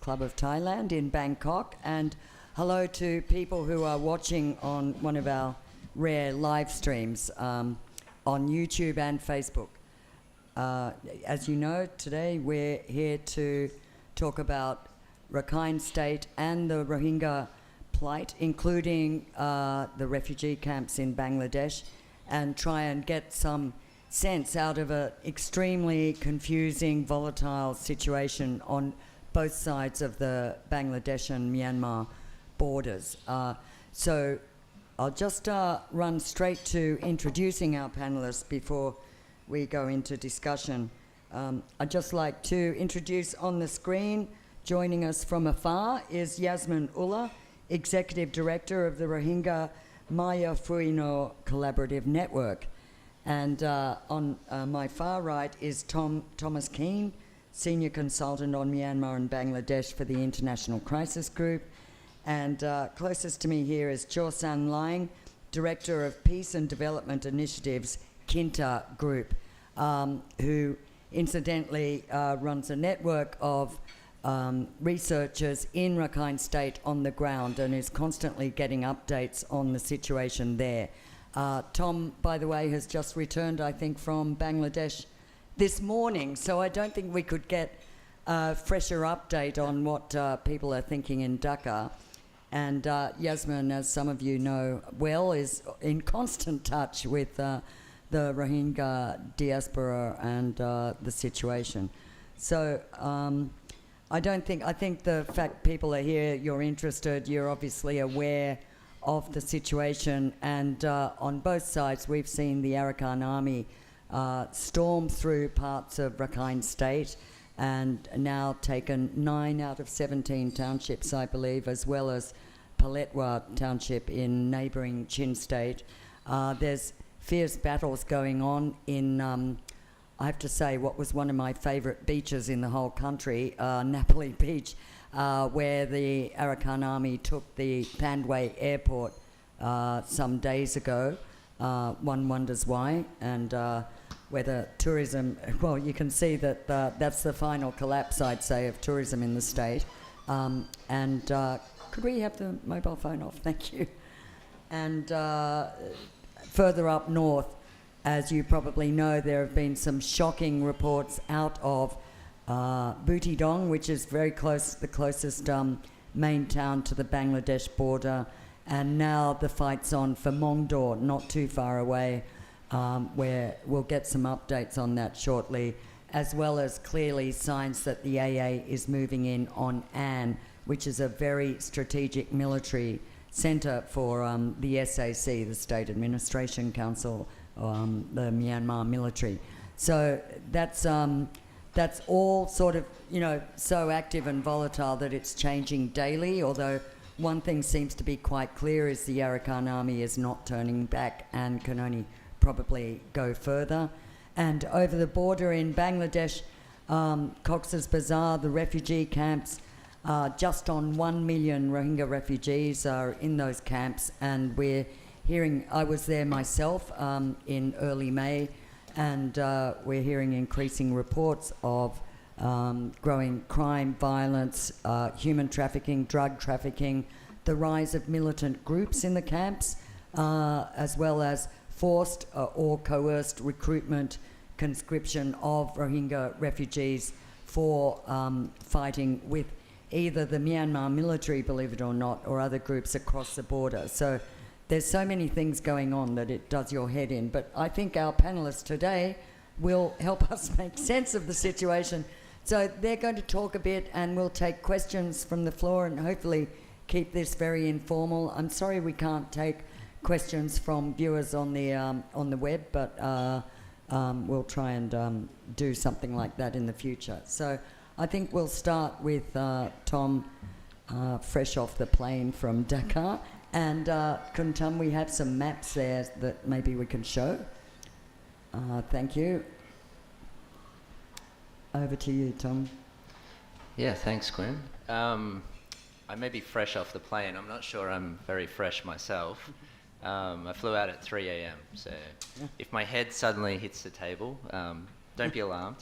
Club of Thailand in Bangkok, and hello to people who are watching on one of our rare live streams on YouTube and Facebook. As you know, today we're here to talk about Rakhine State and the Rohingya plight, including the refugee camps in Bangladesh, and try and get some sense out of an extremely confusing, volatile situation on both sides of the Bangladesh and Myanmar borders. So I'll just run straight to introducing our panelists before we go into discussion. I'd just like to introduce on the screen, joining us from afar, is Yasmin Ullah, Executive Director of the Rohingya Maya Fuino Collaborative Network. And on my far right is Thomas Keane, Senior Consultant on Myanmar and Bangladesh for the International Crisis Group. And closest to me here is Cho San Lang, Director of Peace and Development Initiatives, Kinta Group, who incidentally runs a network of researchers in Rakhine State on the ground and is constantly getting updates on the situation there. Tom, by the way, has just returned, I think, from Bangladesh this morning, so I don't think we could get a fresher update on what people are thinking in Dhaka. And Yasmin, as some of you know well, is in constant touch with the Rohingya diaspora and the situation. So I think the fact people are here, you're interested, you're obviously aware of the situation, and on both sides we've seen the Arakan Army storm through parts of Rakhine State and now taken 9 out of 17 townships, I believe, as well as Paletwa township in neighbouring Chin State. There's fierce battles going on in, I have to say, what was one of my favourite beaches in the whole country, Napoli Beach, where the Arakan Army took the Pandway airport some days ago. One wonders why, and whether tourism, well, you can see that that's the final collapse, I'd say, of tourism in the state. Could we have the mobile phone off? Thank you. And further up north, as you probably know, there have been some shocking reports out of Butidong, which is very close, the closest main town to the Bangladesh border, and now the fight's on for Mongdor, not too far away, where we'll get some updates on that shortly, as well as clearly signs that the AA is moving in on An, which is a very strategic military centre for the SAC, the State Administration Council, the Myanmar military. So that's all sort of, you know, so active and volatile that it's changing daily, although one thing seems to be quite clear is the Arakan Army is not turning back and can only probably go further. And over the border in Bangladesh, Cox's Bazar, the refugee camps, just on 1 million Rohingya refugees are in those camps, and we're hearing, I was there myself in early May, and we're hearing increasing reports of growing crime, violence, human trafficking, drug trafficking, the rise of militant groups in the camps, as well as forced or coerced recruitment, conscription of Rohingya refugees for fighting with either the Myanmar military, believe it or not, or other groups across the border. So there's so many things going on that it does your head in. But I think our panellists today will help us make sense of the situation. So they're going to talk a bit, and we'll take questions from the floor and hopefully keep this very informal. I'm sorry we can't take questions from viewers on the web, but we'll try and do something like that in the future. So I think we'll start with Tom, fresh off the plane from Dakar. And Kuntum, we have some maps there that maybe we can show. Thank you. Over to you, Tom. Yeah, thanks, Quinn. I may be fresh off the plane. I'm not sure I'm very fresh myself. I flew out at 3 a.m, so if my head suddenly hits the table, don't be alarmed.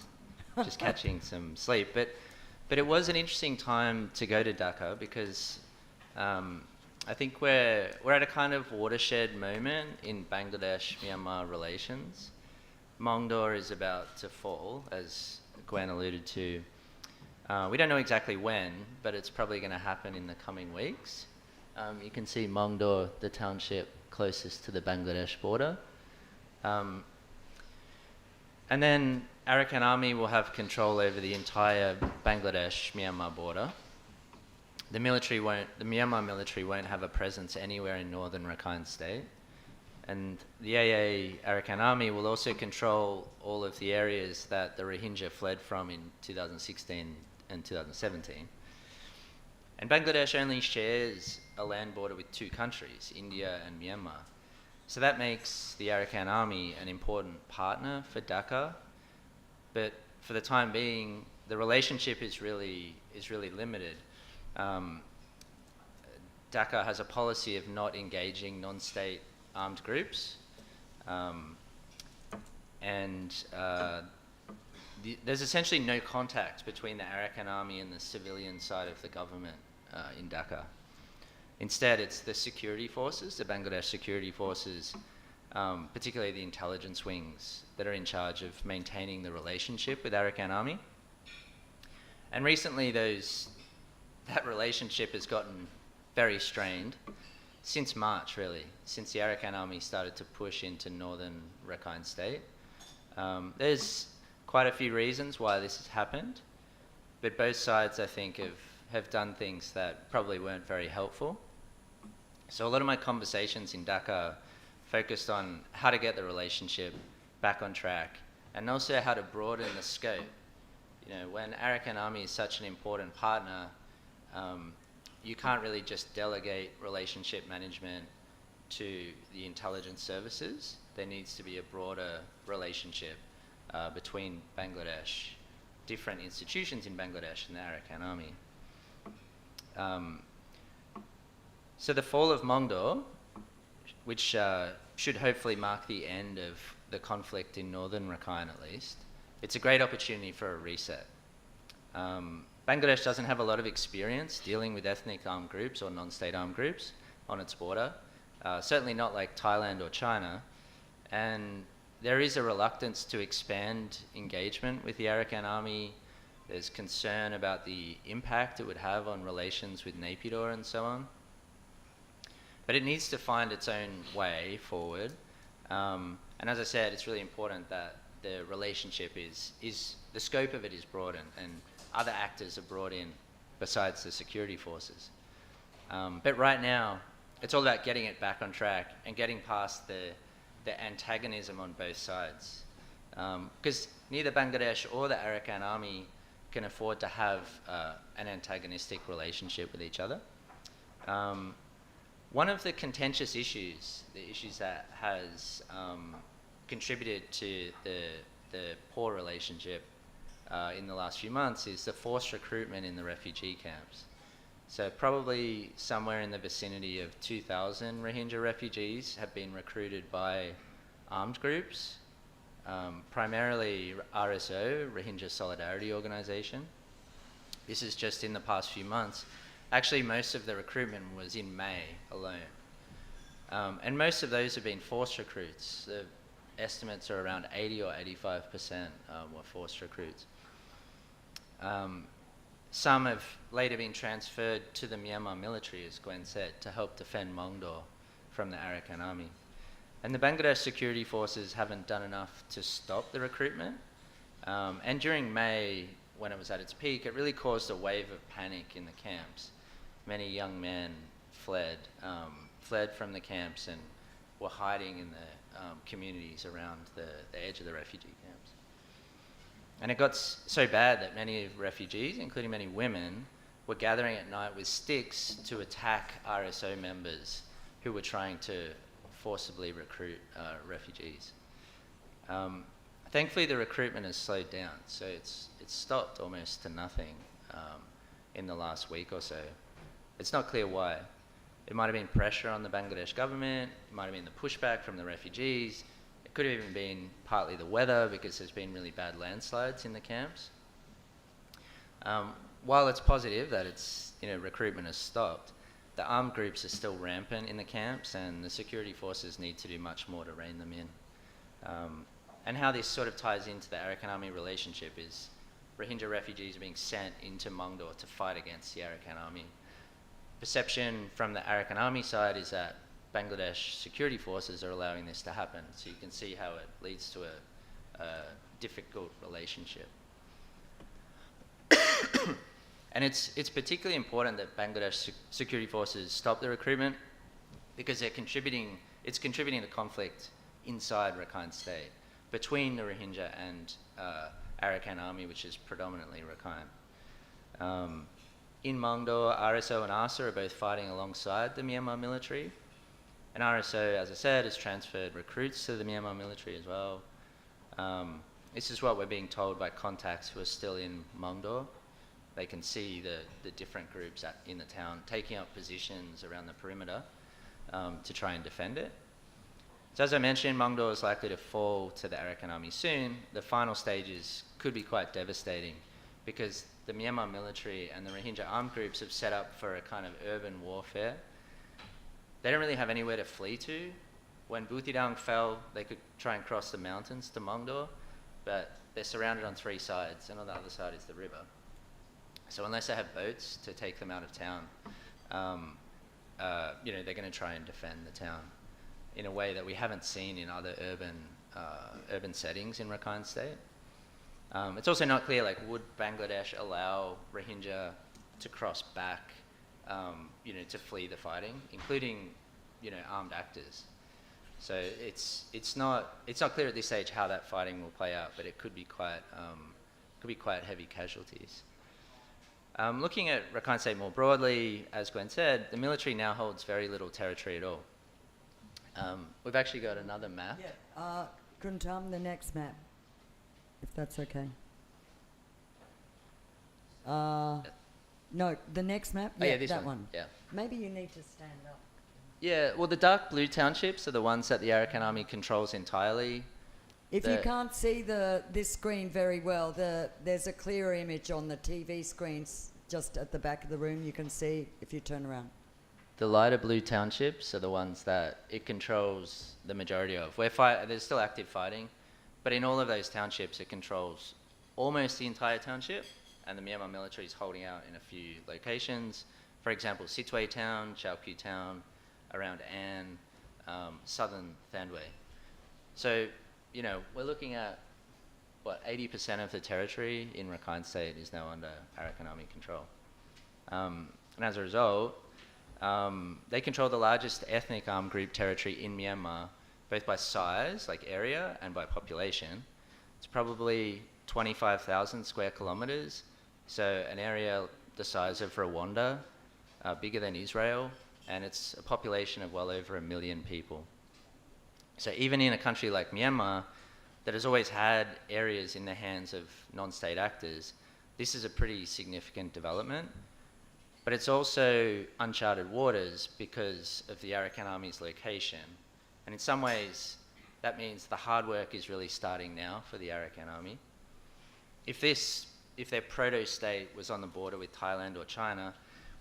Just catching some sleep. But But it was an interesting time to go to Dhaka because I think we're at a kind of watershed moment in Bangladesh-Myanmar relations. Mongdor is about to fall, as Gwen alluded to. We don't know exactly when, but it's probably going to happen in the coming weeks. You can see Mongdor, the township closest to the Bangladesh border. And then Arakan Army will have control over the entire Bangladesh-Myanmar border. The Myanmar military won't have a presence anywhere in northern Rakhine State. And the AA Arakan Army will also control all of the areas that the Rohingya fled from in 2016 and 2017. And Bangladesh only shares a land border with two countries, India and Myanmar. So that makes the Arakan Army an important partner for Dhaka. But for the time being, the relationship is really limited. Dhaka has a policy of not engaging non-state armed groups, there's essentially no contact between the Arakan Army and the civilian side of the government in Dhaka. Instead, it's the security forces, the Bangladesh security forces, particularly the intelligence wings, that are in charge of maintaining the relationship with Arakan Army. And recently, that relationship has gotten very strained since March, really, since the Arakan Army started to push into northern Rakhine State. There's quite a few reasons why this has happened, but both sides, I think, have done things that probably weren't very helpful. So a lot of my conversations in Dhaka focused on how to get the relationship back on track and also how to broaden the scope. You know, when Arakan Army is such an important partner, you can't really just delegate relationship management to the intelligence services. There needs to be a broader relationship between Bangladesh, different institutions in Bangladesh and the Arakan Army. So the fall of Mongdor, which should hopefully mark the end of the conflict in northern Rakhine at least, it's a great opportunity for a reset. Bangladesh doesn't have a lot of experience dealing with ethnic armed groups or non-state armed groups on its border, certainly not like Thailand or China, and there is a reluctance to expand engagement with the Arakan Army. There's concern about the impact it would have on relations with Naypyidaw and so on. But it needs to find its own way forward. And as I said, it's really important that the relationship the scope of it is broadened and other actors are brought in besides the security forces. But right now, it's all about getting it back on track and getting past the antagonism on both sides. Because neither Bangladesh or the Arakan Army can afford to have an antagonistic relationship with each other. One of the contentious issues, the issues that has contributed to the poor relationship in the last few months is the forced recruitment in the refugee camps. So probably somewhere in the vicinity of 2,000 Rohingya refugees have been recruited by armed groups, primarily RSO, Rohingya Solidarity Organisation. This is just in the past few months. Actually, most of the recruitment was in May alone. And most of those have been forced recruits. The estimates are around 80 or 85% were forced recruits. Some have later been transferred to the Myanmar military, as Gwen said, to help defend Mongdor from the Arakan Army. And the Bangladesh security forces haven't done enough to stop the recruitment. And during May, when it was at its peak, it really caused a wave of panic in the camps. Many young men fled from the camps and were hiding in the communities around the edge of the refugee camps. And it got so bad that many refugees, including many women, were gathering at night with sticks to attack RSO members who were trying to forcibly recruit refugees. Thankfully, the recruitment has slowed down, so it's stopped almost to nothing in the last week or so. It's not clear why. It might have been pressure on the Bangladesh government, it might have been the pushback from the refugees, it could have even been partly the weather because there's been really bad landslides in the camps. while it's positive that it's, recruitment has stopped, the armed groups are still rampant in the camps, and the security forces need to do much more to rein them in. And how this sort of ties into the Arakan Army relationship is Rohingya refugees are being sent into Mongdor to fight against the Arakan Army. Perception from the Arakan Army side is that Bangladesh security forces are allowing this to happen. So you can see how it leads to a difficult relationship. And it's particularly important that Bangladesh security forces stop the recruitment because it's contributing to conflict inside Rakhine State between the Rohingya and Arakan Army, which is predominantly Rakhine. In Mongdor, RSO and ARSA are both fighting alongside the Myanmar military. And RSO, as I said, has transferred recruits to the Myanmar military as well. This is what we're being told by contacts who are still in Mongdor. They can see the different groups in the town taking up positions around the perimeter to try and defend it. So as I mentioned, Mongdor is likely to fall to the Arakan Army soon. The final stages could be quite devastating because the Myanmar military and the Rohingya armed groups have set up for a kind of urban warfare. They don't really have anywhere to flee to. When Butidang fell, they could try and cross the mountains to Mongdor, but they're surrounded on 3 sides, and on the other side is the river. So unless they have boats to take them out of town, they're going to try and defend the town in a way that we haven't seen in other urban settings in Rakhine State. It's also not clear, would Bangladesh allow Rohingya to cross back, to flee the fighting, including, armed actors. So it's not clear at this stage how that fighting will play out, but it could be quite heavy casualties. Looking at Rakhine State more broadly, as Gwen said, the military now holds very little territory at all. We've actually got another map. Yeah. Kuntam, the next map, if that's okay. No, the next map? Yeah, this that one. Yeah. Maybe you need to stand up. Yeah, well, the dark blue townships are the ones that the Arakan Army controls entirely. If you can't see this screen very well, there's a clearer image on the TV screens just at the back of the room. You can see if you turn around. The lighter blue townships are the ones that it controls the majority of. There's still active fighting, but in all of those townships, it controls almost the entire township, and the Myanmar military is holding out in a few locations. For example, Sittwe town, Chaokyu town, around An, southern Thandwe. So, we're looking at, 80% of the territory in Rakhine State is now under Arakan Army control. And as a result, they control the largest ethnic armed group territory in Myanmar, both by size, area, and by population. It's probably 25,000 square kilometers, so an area the size of Rwanda, bigger than Israel, and it's a population of well over 1 million people. So even in a country like Myanmar, that has always had areas in the hands of non-state actors, this is a pretty significant development. But it's also uncharted waters because of the Arakan Army's location. And in some ways, that means the hard work is really starting now for the Arakan Army. If their proto-state was on the border with Thailand or China,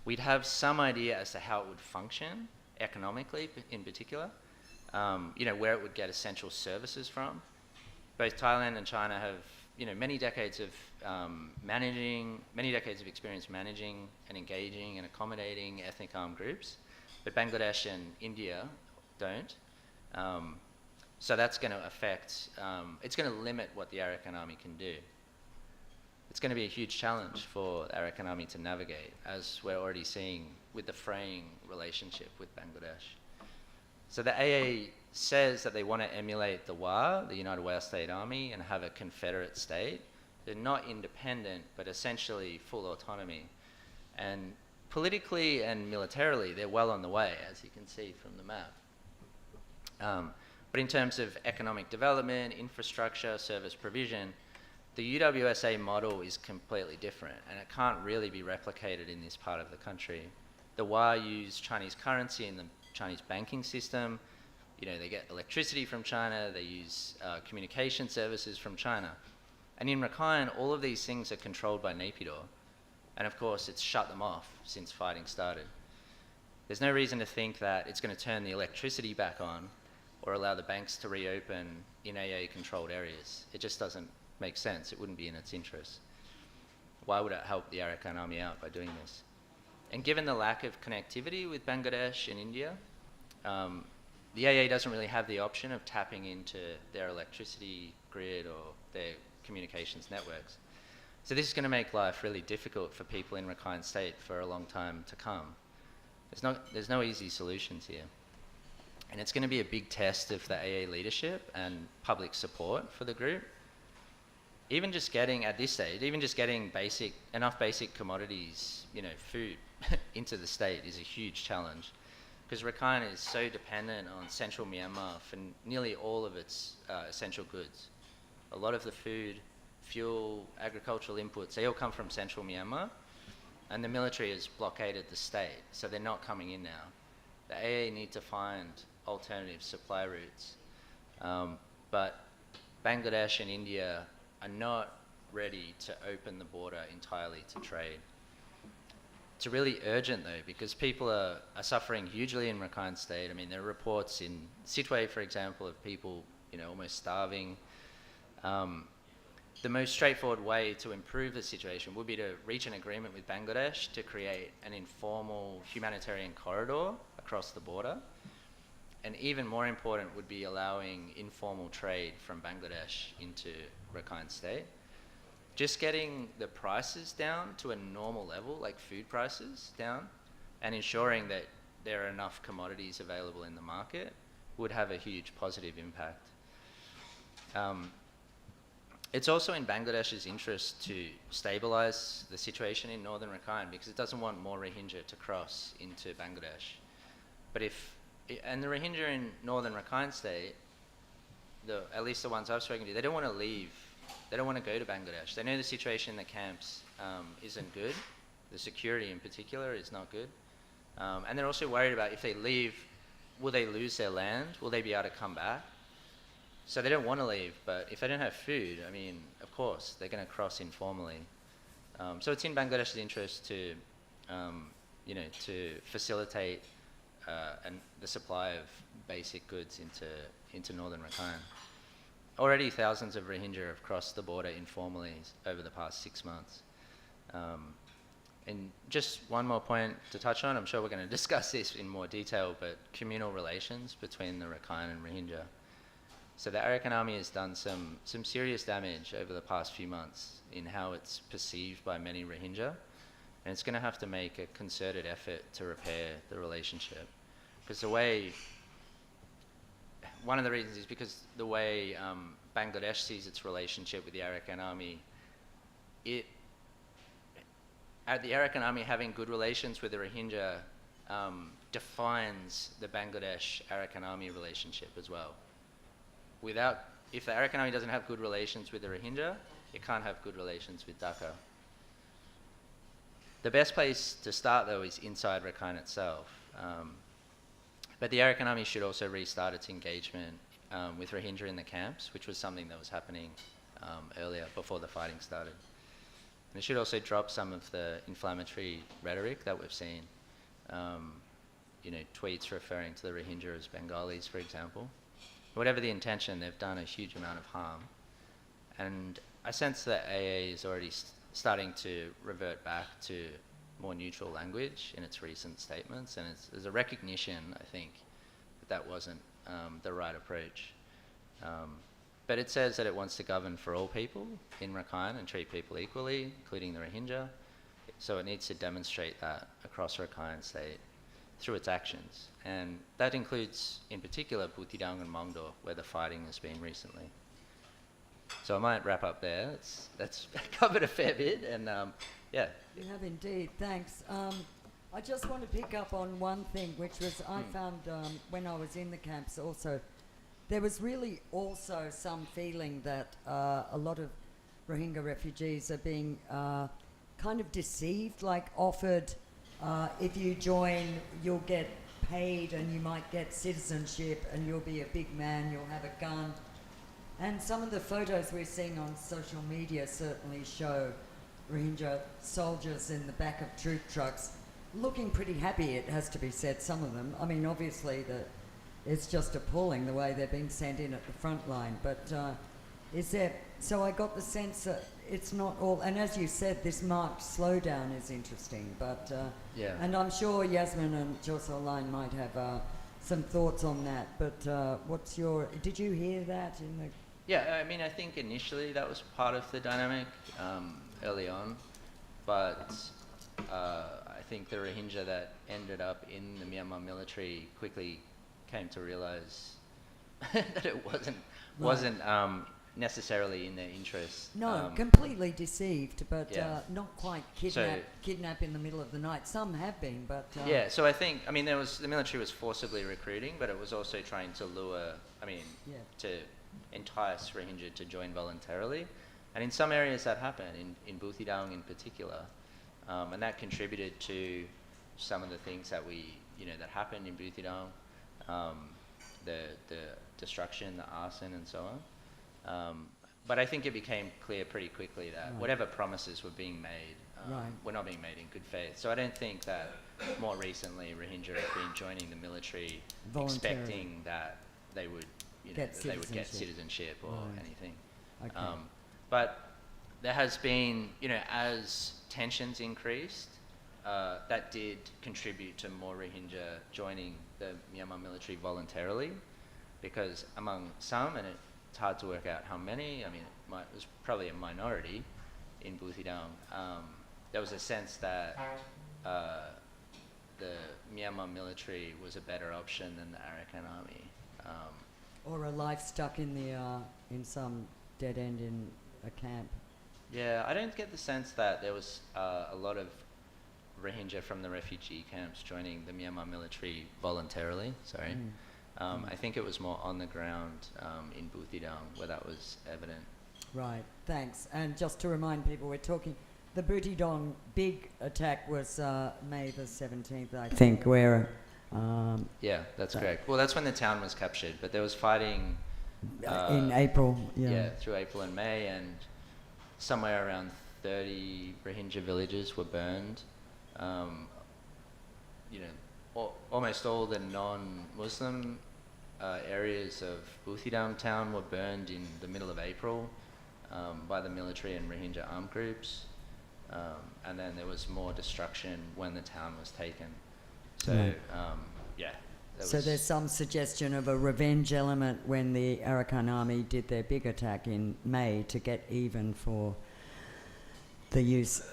we'd have some idea as to how it would function economically in particular, where it would get essential services from. Both Thailand and China have, many decades of experience managing and engaging and accommodating ethnic armed groups, but Bangladesh and India don't. So that's going to affect, it's going to limit what the Arakan Army can do. It's going to be a huge challenge for the Arakan Army to navigate, as we're already seeing with the fraying relationship with Bangladesh. So the AA says that they want to emulate the WA, the United Wales State Army, and have a confederate state. They're not independent, but essentially full autonomy. And politically and militarily, they're well on the way, as you can see from the map. But in terms of economic development, infrastructure, service provision, the UWSA model is completely different, and it can't really be replicated in this part of the country. The WA use Chinese currency in the Chinese banking system. They get electricity from China, they use communication services from China. And in Rakhine, all of these things are controlled by Naypyidaw. And of course, it's shut them off since fighting started. There's no reason to think that it's going to turn the electricity back on or allow the banks to reopen in AA-controlled areas. It just doesn't make sense. It wouldn't be in its interest. Why would it help the Arakan Army out by doing this? And given the lack of connectivity with Bangladesh and India, the AA doesn't really have the option of tapping into their electricity grid or their communications networks. So this is going to make life really difficult for people in Rakhine State for a long time to come. There's no easy solutions here. And it's going to be a big test of the AA leadership and public support for the group. Even just getting, at this stage, even just getting enough basic commodities, food, into the state is a huge challenge. Because Rakhine is so dependent on central Myanmar for nearly all of its essential goods. A lot of the food, fuel, agricultural inputs, they all come from central Myanmar. And the military has blockaded the state, so they're not coming in now. The AA need to find alternative supply routes. But Bangladesh and India are not ready to open the border entirely to trade. It's really urgent though, because people are suffering hugely in Rakhine State. I mean, there are reports in Sittwe, for example, of people, almost starving. The most straightforward way to improve the situation would be to reach an agreement with Bangladesh to create an informal humanitarian corridor across the border. And even more important would be allowing informal trade from Bangladesh into Rakhine State. Just getting the prices down to a normal level, like food prices down, and ensuring that there are enough commodities available in the market would have a huge positive impact. It's also in Bangladesh's interest to stabilize the situation in northern Rakhine because it doesn't want more Rohingya to cross into Bangladesh. But and the Rohingya in northern Rakhine State, at least the ones I've spoken to, they don't want to leave. They don't want to go to Bangladesh. They know the situation in the camps isn't good. The security in particular is not good. And they're also worried about if they leave, will they lose their land? Will they be able to come back? So they don't want to leave, but if they don't have food, I mean, of course, they're going to cross informally. So it's in Bangladesh's interest to facilitate the supply of basic goods into northern Rakhine. Already thousands of Rohingya have crossed the border informally over the past 6 months. And just one more point to touch on, I'm sure we're going to discuss this in more detail, but communal relations between the Rakhine and Rohingya. So the Arakan Army has done some serious damage over the past few months in how it's perceived by many Rohingya, and it's going to have to make a concerted effort to repair the relationship. Because one of the reasons is because the way Bangladesh sees its relationship with the Arakan Army, the Arakan Army having good relations with the Rohingya defines the Bangladesh-Arakan Army relationship as well. If the Arakan Army doesn't have good relations with the Rohingya, it can't have good relations with Dhaka. The best place to start, though, is inside Rakhine itself. But the Arakan Army should also restart its engagement with Rohingya in the camps, which was something that was happening earlier, before the fighting started. And it should also drop some of the inflammatory rhetoric that we've seen. Tweets referring to the Rohingya as Bengalis, for example. Whatever the intention, they've done a huge amount of harm. And I sense that AA is already starting to revert back to more neutral language in its recent statements, and there's a recognition, I think, that wasn't the right approach. But it says that it wants to govern for all people in Rakhine and treat people equally, including the Rohingya. So it needs to demonstrate that across Rakhine State through its actions. And that includes, in particular, Butidang and Mongdo, where the fighting has been recently. So I might wrap up there. That's covered a fair bit, and yeah. You have indeed, thanks. I just want to pick up on one thing, which was I found when I was in the camps also, there was really also some feeling that a lot of Rohingya refugees are being kind of deceived, like offered, if you join, you'll get paid and you might get citizenship and you'll be a big man, you'll have a gun. And some of the photos we're seeing on social media certainly show Rohingya soldiers in the back of troop trucks, looking pretty happy, it has to be said, some of them. I mean, obviously, it's just appalling the way they're being sent in at the front line. But is there... So I got the sense that it's not all... And as you said, this marked slowdown is interesting. But Yeah. And I'm sure Yasmin and Jocelyn might have some thoughts on that. But what's your... Did you hear that in the... Yeah, I mean, I think initially that was part of the dynamic early on, but I think the Rohingya that ended up in the Myanmar military quickly came to realise that it wasn't necessarily in their interest. No, completely deceived, but Yeah. not quite So- kidnap in the middle of the night. Some have been, but... Yeah, so I think, I mean, the military was forcibly recruiting, but it was also trying to lure, Yeah. to entice Rohingya to join voluntarily. And in some areas that happened, in Buthidaung in particular, and that contributed to some of the things that that happened in Buthidaung, the destruction, the arson and so on. But I think it became clear pretty quickly that whatever promises were being made were not being made in good faith. So I don't think that more recently Rohingya have been joining the military expecting that they would get citizenship or anything. Okay. But there has been, as tensions increased, that did contribute to more Rohingya joining the Myanmar military voluntarily, because among some, and it's hard to work out how many, I mean, it was probably a minority in Buthidaung, there was a sense that the Myanmar military was a better option than the Arakan Army. Or a life stuck in some dead end in a camp. Yeah, I don't get the sense that there was a lot of Rohingya from the refugee camps joining the Myanmar military voluntarily. Sorry. I think it was more on the ground in Buthidaung where that was evident. Right, thanks. And just to remind people, we're talking... The Buthidaung big attack was May the 17th, I think, where... Yeah, that's correct. Well, that's when the town was captured, but there was fighting... in April, Yeah, through April and May, and somewhere around 30 Rohingya villages were burned. Almost all the non-Muslim areas of Buthidaung town were burned in the middle of April by the military and Rohingya armed groups. And then there was more destruction when the town was taken. So, So there's some suggestion of a revenge element when the Arakan Army did their big attack in May to get even for the use,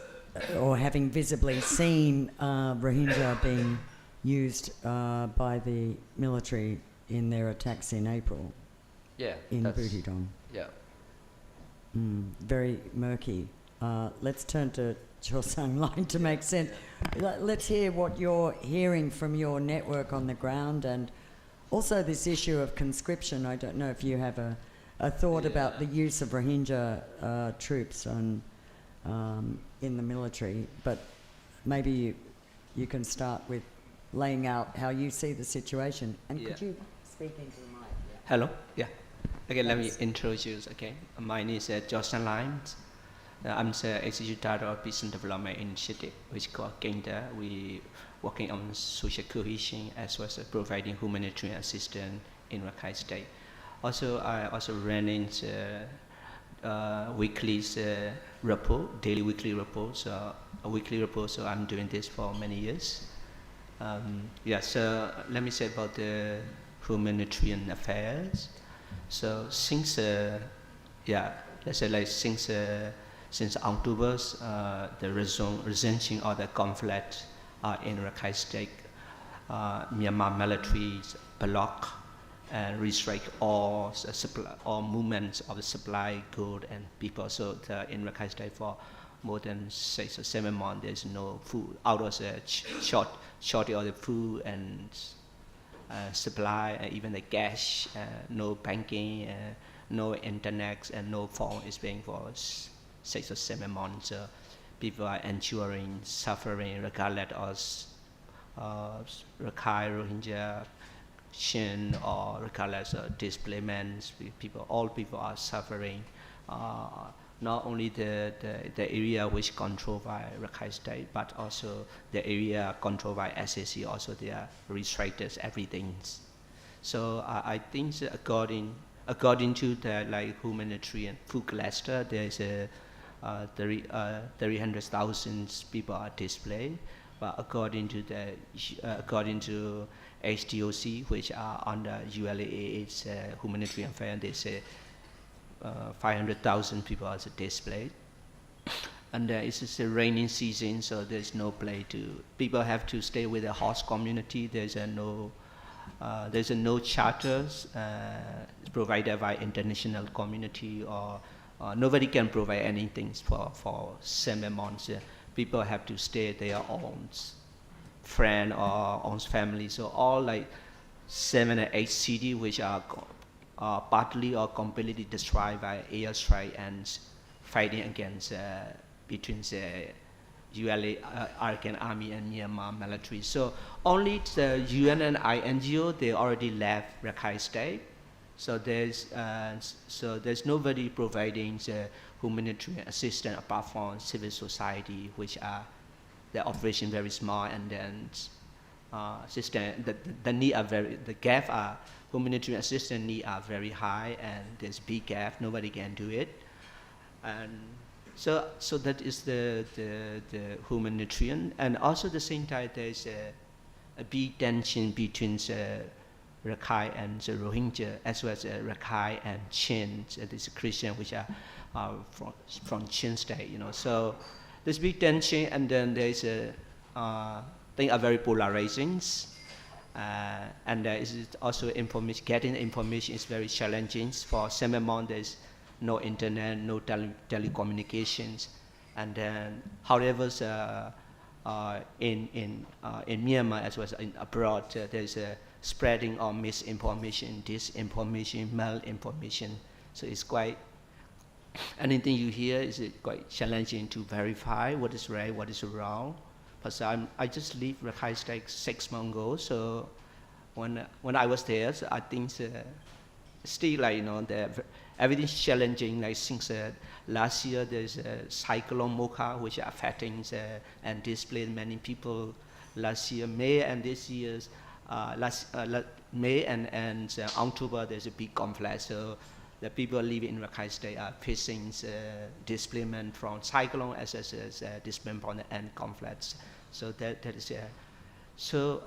or having visibly seen Rohingya being used by the military in their attacks in April. Yeah. In Buthidaung. Yeah. Very murky. Let's turn to Chosang Line to make sense. Let's hear what you're hearing from your network on the ground, and also this issue of conscription. I don't know if you have a thought about the use of Rohingya troops in the military, but maybe you can start with laying out how you see the situation. And could you speak into the mic? Hello. Yeah. Again, let me introduce again. My name is Jocelyn Lyons. I'm the Executive Director of Business Development Initiative, which is called GAINDA. We working on social cohesion as well as providing humanitarian assistance in Rakhine State. Also, I also running the weekly report, daily weekly reports, a weekly report. So I'm doing this for many years. So let me say about the humanitarian affairs. So since let's say like since October, the resumption of the conflict in Rakhine State, Myanmar military block and restrict all movements of the supply, good and people. So in Rakhine State for more than 6 or 7 months, there's no food. Out of the shortage of the food and supply, and even the gas, no banking, no internet, and no phone is being for 6 or 7 months. People are enduring suffering regardless of Rakhine, Rohingya, Shin, or regardless of displacements. All people are suffering not only the area which controlled by Rakhine State, but also the area controlled by SAC, also they are restricted everything. So I think that according to the humanitarian food cluster, there is a 300,000 people are displaced. But according to HDOC, which are under ULAA's humanitarian affairs, they say 500,000 people are displaced. And it's just a rainy season, so there's no place to. People have to stay with the host community. There's no charters provided by international community, or nobody can provide anything for 7 months. People have to stay their own friend or own family. So all 7 or 8 cities which are partly or completely destroyed by airstrike and fighting against between the ULA, Arakan Army and Myanmar military. So only the UN and INGO, they already left Rakhine State. So there's nobody providing the humanitarian assistance apart from civil society, which are the operation very small, and then the need are the gap are humanitarian assistance need are very high, and there's big gap. Nobody can do it, and so that is the humanitarian, and also the same time there's a big tension between the Rakhine and the Rohingya, as well as Rakhine and Chin, these Christian which are from Chin State, So there's big tension, and then there's things are very polarizing, and is also getting information is very challenging. For 7 months there's no internet, no telecommunications, and then however in Myanmar as well as in abroad there's a spreading of misinformation, disinformation, malinformation. So it's quite, anything you hear is quite challenging to verify what is right, what is wrong. But I just leave Rakhine State 6 months ago, so when I was there, so I think still everything's challenging. Since last year there's a cyclone Mocha which are affecting and displaced many people last year, May, and this year's May and October there's a big conflict. So the people living in Rakhine State are facing displacement from cyclone as well as displacement from the end conflicts. So that is so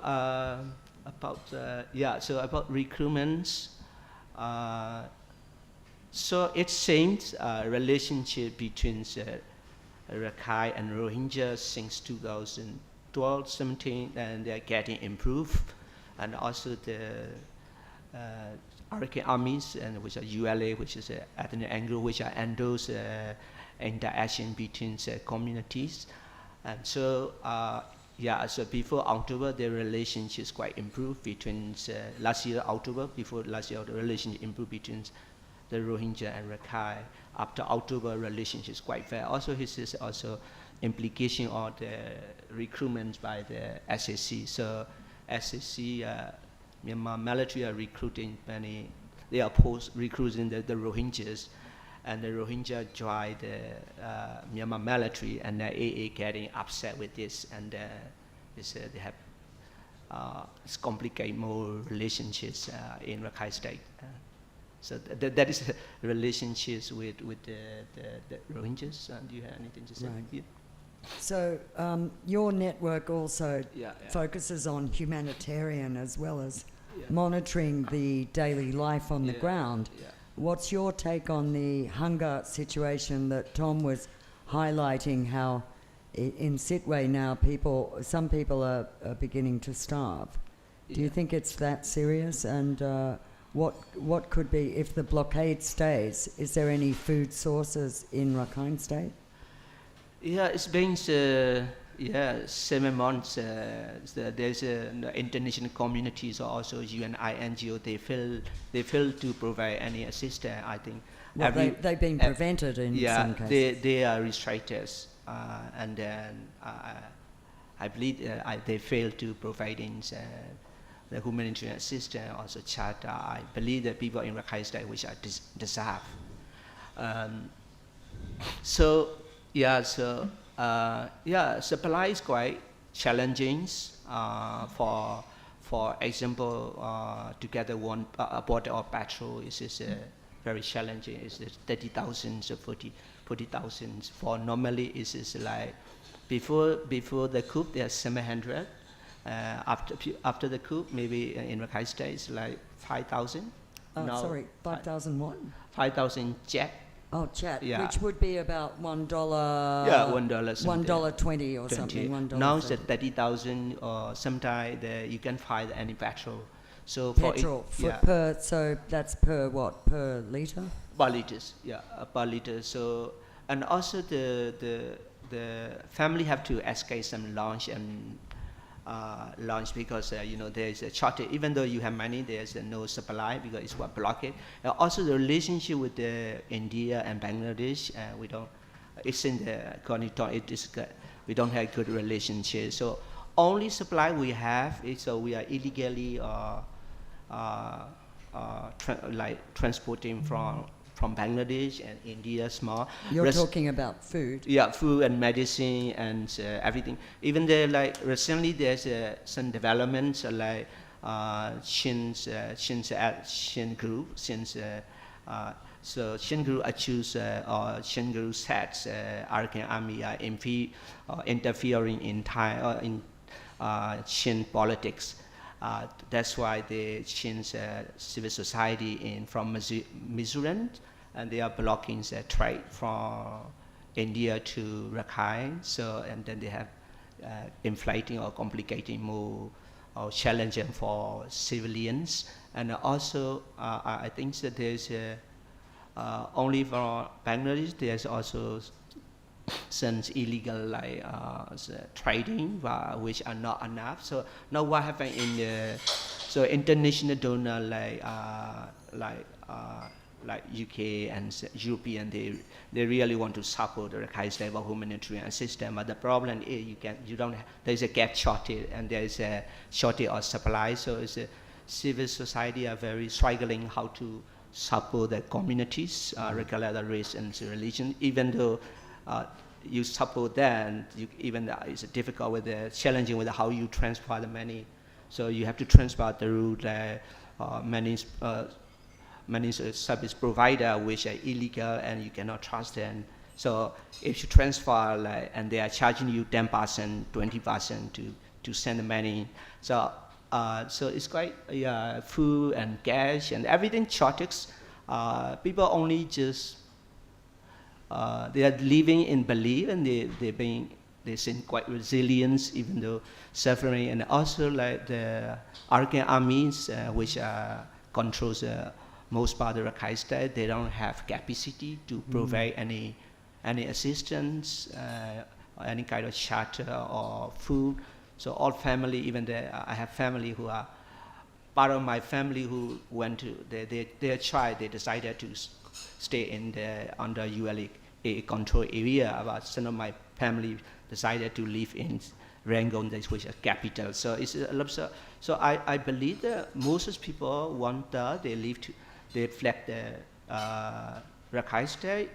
about recruitments. So it seems relationship between Rakhine and Rohingya since 2012-17, and they're getting improved, and also the Arakan armies, and which are ULA, which is ethnic angle, which are endorse interaction between communities, and so so before October the relationship quite improved between last year October. Before last year the relationship improved between the Rohingya and Rakhine. After October relationship is quite fair. Also this is also implication of the recruitment by the SAC. So SAC Myanmar military are recruiting many, they are recruiting the Rohingyas, and the Rohingya join the Myanmar military, and the AA getting upset with this, and they have it's complicate more relationships in Rakhine State. So that is relationships with the Rohingyas. Do you have anything to say? Right. Yeah. So your network also focuses on humanitarian as well as monitoring the daily life on the ground. Yeah. What's your take on the hunger situation that Tom was highlighting, how in Sittwe now some people are beginning to starve? Do you think it's that serious? And what could be, if the blockade stays, is there any food sources in Rakhine State? Yeah, it's been 7 months. There's international communities, also UN, INGO. They fail to provide any assistance. I think. Well, they've been prevented in some cases. They are restricted, and then I believe they fail to provide the humanitarian assistance, also charter. I believe that people in Rakhine State which are deserve. So yeah, so yeah, supply is quite challenging. For example, to get one bottle of petrol is very challenging. It's 30,000 or 40,000. For normally it's like before the coup there's 700. After the coup, maybe in Rakhine State it's like 5,000. Oh, sorry, 5,000 what? 5,000 jet. Oh, chat, Yeah. which would be about $1. Yeah, $1 something. $1.20 or something. $1. Now it's at 30,000, or sometimes you can find any petrol. So for Petrol yeah, per, so that's per what? Per liter? per liters. Yeah, per liter. So and also the family have to escape some lunch and lunch because there is a shortage. Even though you have money, there's no supply because it's what blockade. Also the relationship with India and Bangladesh, we don't. It's in the it is good. We don't have good relationship. So only supply we have is we are illegally transporting from Bangladesh and India small. You're talking about food. Yeah, food and medicine and everything. Even there, like recently, there's some developments like Shin Group, so Shin Group accused or Shin Group said Arakan Army are interfering in Shin politics. That's why they changed civil society from Mizoram, and they are blocking the trade from India to Rakhine. So, and then they have inflating or complicating more or challenging for civilians. And also, I think that there's only for Bangladesh, there's also some illegal trading, which are not enough. So now what happened in the international donor like UK and European, they really want to support the Rakhine State humanitarian system. But the problem is there's a gap shortage and there is a shortage of supply. So it's civil society are very struggling how to support the communities, regardless of race and religion, even though you support them, it's difficult with challenging with how you transfer the money. So you have to transfer through many service provider which are illegal and you cannot trust them. So if you transfer and they are charging you 10%, 20% to send the money, so it's quite food and gas and everything shortage. People only just they are living in belief and they seem quite resilient even though suffering. And also like the Arakan armies which controls most part of Rakhine State, they don't have capacity to provide any assistance, any kind of shelter or food. So all family, even I have family who are part of my family who went to their child, they decided to stay in the under ULA control area. But some of my family decided to live in Rangoon, which is a capital. So it's a lot. So I believe that most people want they fled the Rakhine State,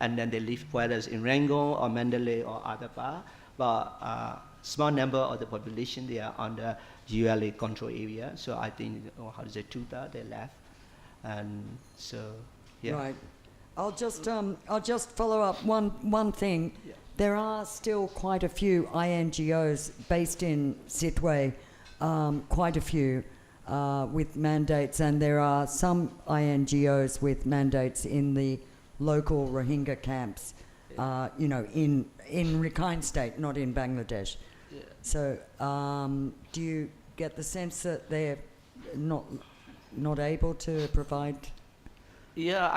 and then they live whether it's in Rangoon or Mandalay or other part. But small number of the population they are under ULA control area. So I think two-thirds they left, and so yeah. Right. I'll just follow up one thing. Yeah. There are still quite a few INGOs based in Sittwe, quite a few with mandates, and there are some INGOs with mandates in the local Rohingya camps, in Rakhine State, not in Bangladesh. Yeah. So do you get the sense that they're not able to provide? Yeah,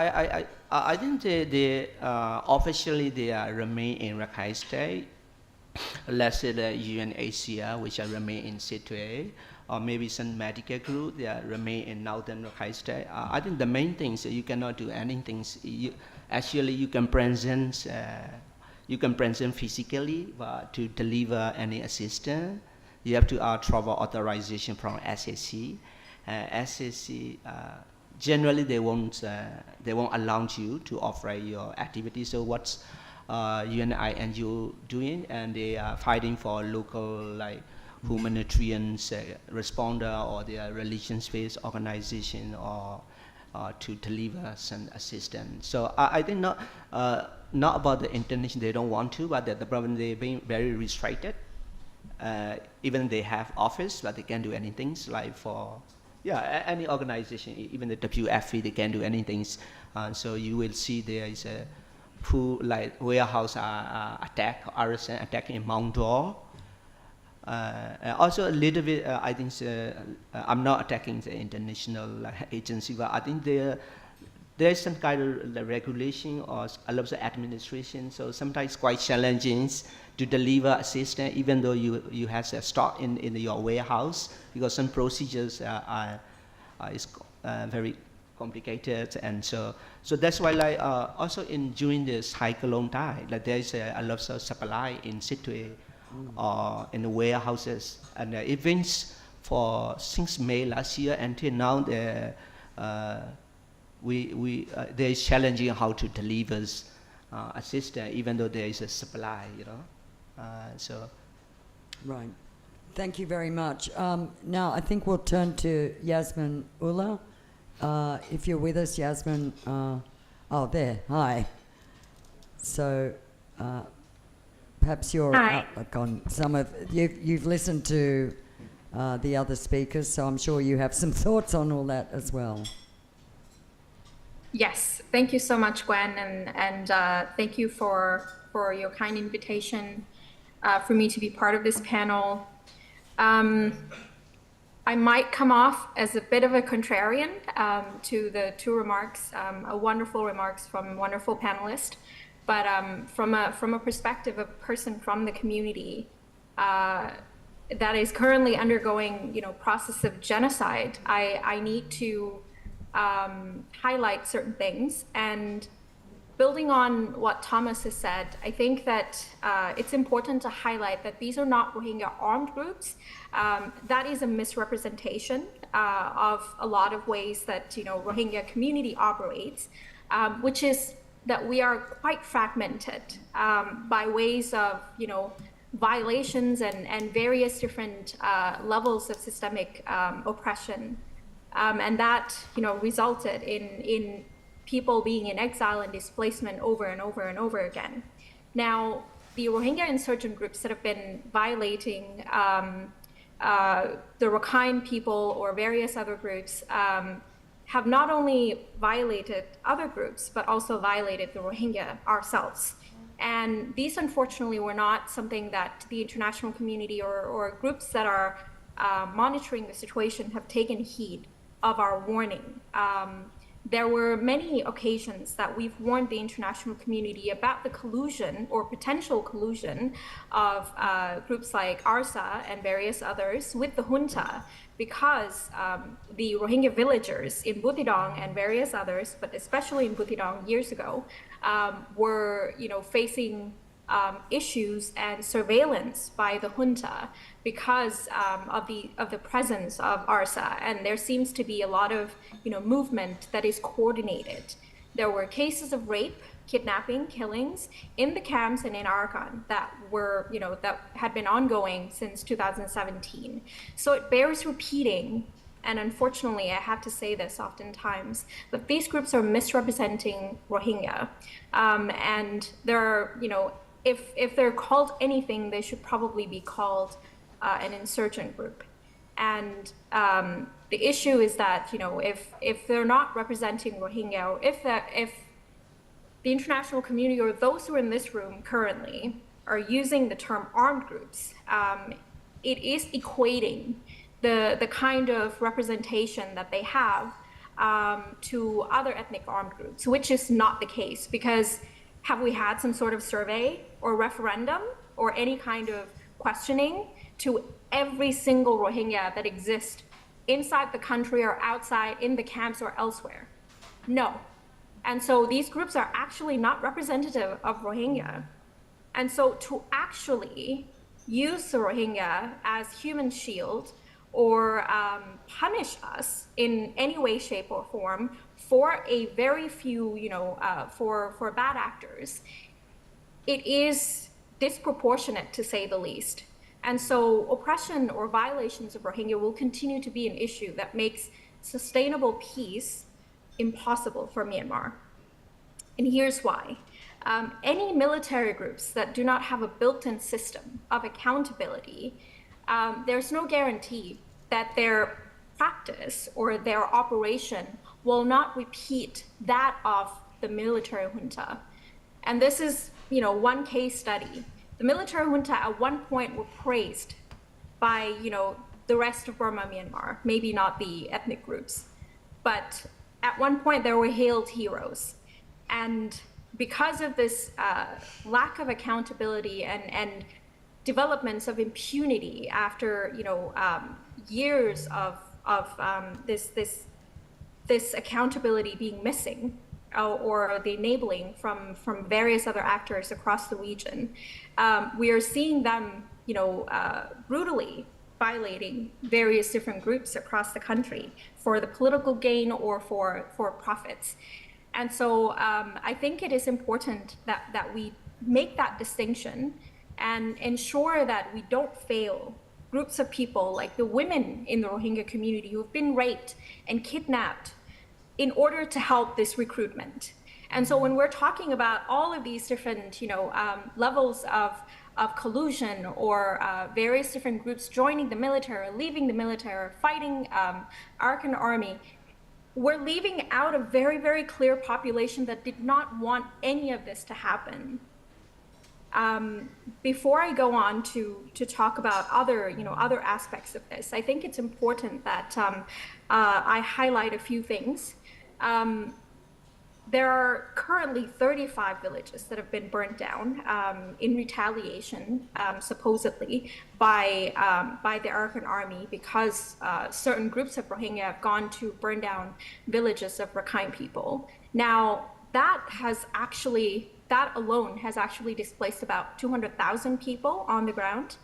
I think they officially they remain in Rakhine State. Let's say the UNHCR, which remain in Sittwe, or maybe some medical group, they remain in northern Rakhine State. I think the main thing is you cannot do anything. You can present physically, but to deliver any assistance, you have to travel authorization from SAC. SAC generally they won't allow you to operate your activity. So what's UNI and you doing? And they are fighting for local like humanitarian responder or their religion-based organization or to deliver some assistance. So I think not about the international, they don't want to, but the problem they're being very restricted. Even they have office, but they can't do anything like for any organization, even the WFP, they can't do anything. So you will see there is a pool like warehouse attack, arson attack in Mount Dor. Also a little bit, I think I'm not attacking the international agency, but I think there's some kind of regulation or a lot of administration. So sometimes quite challenging to deliver assistance, even though you have a stock in your warehouse, because some procedures is very complicated, and so that's why like also during the cyclone time, like there's a lot of supply in Sittwe or in the warehouses, and events for since May last year until now there is challenging how to deliver assistance even though there is a supply, you know. Right. Thank you very much. Now I think we'll turn to Yasmin Ullah. If you're with us, Yasmin. Oh, there. Hi. So perhaps your outlook on some of you've listened to the other speakers, so I'm sure you have some thoughts on all that as well. Yes, thank you so much, Gwen, and thank you for your kind invitation for me to be part of this panel. I might come off as a bit of a contrarian to the two remarks, wonderful remarks from a wonderful panelist, but from a perspective of a person from the community that is currently undergoing, process of genocide, I need to highlight certain things. And building on what Thomas has said, I think that it's important to highlight that these are not Rohingya armed groups. That is a misrepresentation of a lot of ways that Rohingya community operates, which is that we are quite fragmented by ways of violations and various different levels of systemic oppression, and that resulted in people being in exile and displacement over and over and over again. Now, the Rohingya insurgent groups that have been violating the Rakhine people or various other groups have not only violated other groups, but also violated the Rohingya ourselves. And these, unfortunately, were not something that the international community or groups that are monitoring the situation have taken heed of our warning. There were many occasions that we've warned the international community about the collusion or potential collusion of groups like ARSA and various others with the junta, because the Rohingya villagers in Butidong and various others, but especially in Butidong years ago, were facing issues and surveillance by the junta because of the presence of ARSA, and there seems to be a lot of movement that is coordinated. There were cases of rape, kidnapping, killings in the camps and in Arakan that were that had been ongoing since 2017. So it bears repeating. And unfortunately, I have to say this oftentimes, that these groups are misrepresenting Rohingya, and they're if they're called anything, they should probably be called an insurgent group. And the issue is that if they're not representing Rohingya, or if the international community or those who are in this room currently are using the term armed groups, it is equating the kind of representation that they have to other ethnic armed groups, which is not the case. Because have we had some sort of survey or referendum or any kind of questioning to every single Rohingya that exists inside the country or outside, in the camps or elsewhere? No. And so these groups are actually not representative of Rohingya. And so to actually use the Rohingya as human shield or punish us in any way, shape, or form for a very few, for bad actors, it is disproportionate, to say the least. And so oppression or violations of Rohingya will continue to be an issue that makes sustainable peace impossible for Myanmar. And here's why. Any military groups that do not have a built-in system of accountability, there's no guarantee that their practice or their operation will not repeat that of the military junta. And this is, one case study. The military junta at one point were praised by, the rest of Burma, Myanmar, maybe not the ethnic groups, but at one point they were hailed heroes. And because of this lack of accountability and developments of impunity after years of this accountability being missing, or the enabling from various other actors across the region, we are seeing them brutally violating various different groups across the country for the political gain or for profits. And so I think it is important that we make that distinction and ensure that we don't fail groups of people like the women in the Rohingya community who have been raped and kidnapped in order to help this recruitment. And so when we're talking about all of these different levels of collusion or various different groups joining the military, leaving the military, fighting Arakan Army, we're leaving out a very, very clear population that did not want any of this to happen. Before I go on to talk about other aspects of this, I think it's important that I highlight a few things. There are currently 35 villages that have been burnt down in retaliation, supposedly, by the Arakan Army because certain groups of Rohingya have gone to burn down villages of Rakhine people. Now, that alone has actually displaced about 200,000 people on the ground,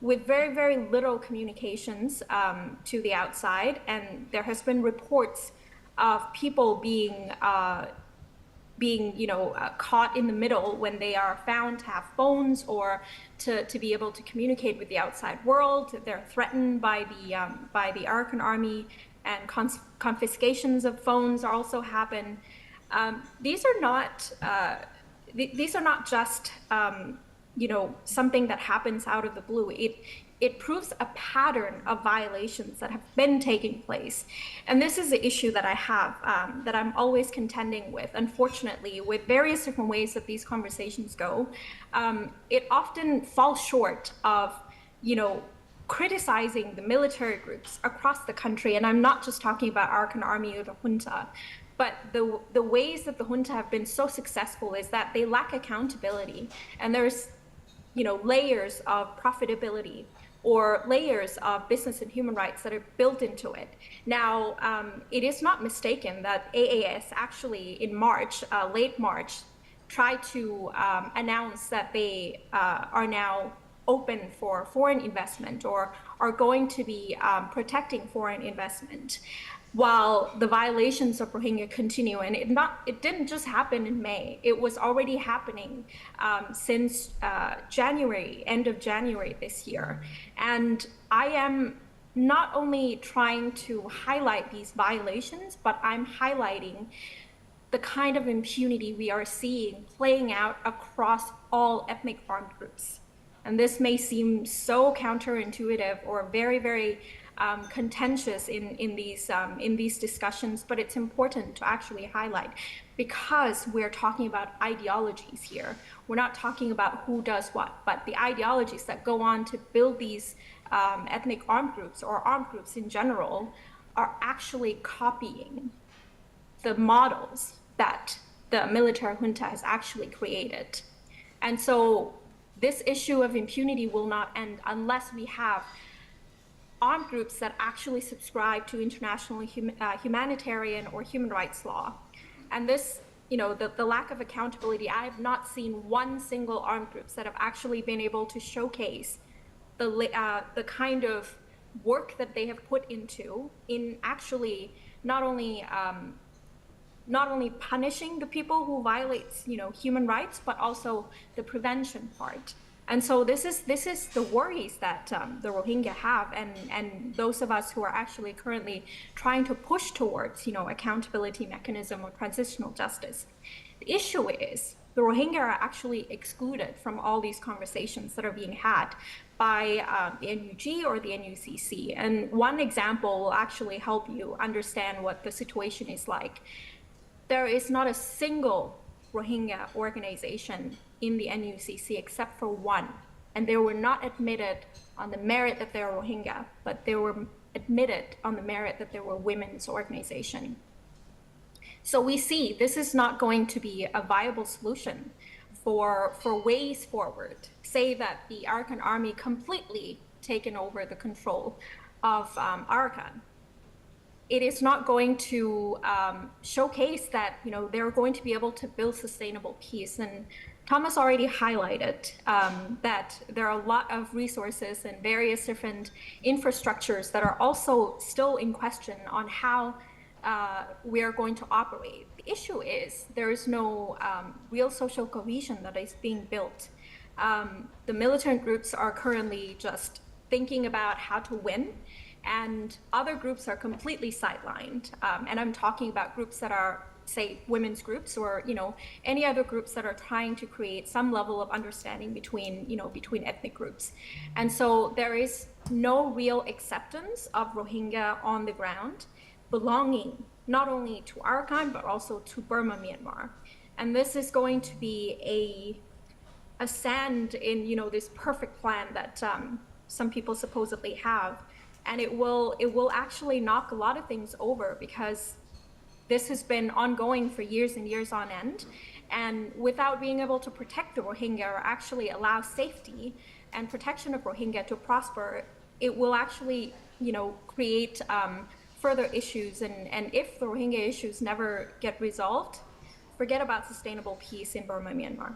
with very, very little communications to the outside. And there has been reports of people being caught in the middle when they are found to have phones or to be able to communicate with the outside world. They're threatened by the Arakan Army, and confiscations of phones also happen. These are not just something that happens out of the blue. It proves a pattern of violations that have been taking place. And this is the issue that I have, that I'm always contending with. Unfortunately, with various different ways that these conversations go, it often falls short of, criticizing the military groups across the country. And I'm not just talking about Arakan Army or the junta, but the ways that the junta have been so successful is that they lack accountability. And there's, layers of profitability or layers of business and human rights that are built into it. Now, it is not mistaken that AAS actually in March, late March, tried to announce that they are now open for foreign investment or are going to be protecting foreign investment, while the violations of Rohingya continue. And it didn't just happen in May. It was already happening since January, end of January this year. And I am not only trying to highlight these violations, but I'm highlighting the kind of impunity we are seeing playing out across all ethnic armed groups. And this may seem so counterintuitive or very, very contentious in these discussions, but it's important to actually highlight because we're talking about ideologies here. We're not talking about who does what, but the ideologies that go on to build these ethnic armed groups or armed groups in general are actually copying the models that the military junta has actually created. And so this issue of impunity will not end unless we have armed groups that actually subscribe to international humanitarian or human rights law. And this, the lack of accountability, I have not seen one single armed groups that have actually been able to showcase the kind of work that they have put into in actually not only punishing the people who violate, human rights, but also the prevention part. And so this is the worries that the Rohingya have, and those of us who are actually currently trying to push towards, accountability mechanism or transitional justice. The issue is the Rohingya are actually excluded from all these conversations that are being had by the NUG or the NUCC. And one example will actually help you understand what the situation is like. There is not a single Rohingya organization in the NUCC except for one, and they were not admitted on the merit that they're Rohingya, but they were admitted on the merit that they were a women's organization. So we see this is not going to be a viable solution for ways forward. Say that the Arakan Army completely taken over the control of Arakan. It is not going to showcase that they're going to be able to build sustainable peace. And Thomas already highlighted that there are a lot of resources and various different infrastructures that are also still in question on how we are going to operate. The issue is there is no real social cohesion that is being built. The militant groups are currently just thinking about how to win, and other groups are completely sidelined. And I'm talking about groups that are, say, women's groups, or any other groups that are trying to create some level of understanding between between ethnic groups. And so there is no real acceptance of Rohingya on the ground, belonging not only to Arakan but also to Burma, Myanmar. And this is going to be a sand in this perfect plan that some people supposedly have. And it will actually knock a lot of things over, because this has been ongoing for years and years on end. And without being able to protect the Rohingya or actually allow safety and protection of Rohingya to prosper, it will actually create further issues. And if the Rohingya issues never get resolved, forget about sustainable peace in Burma, Myanmar.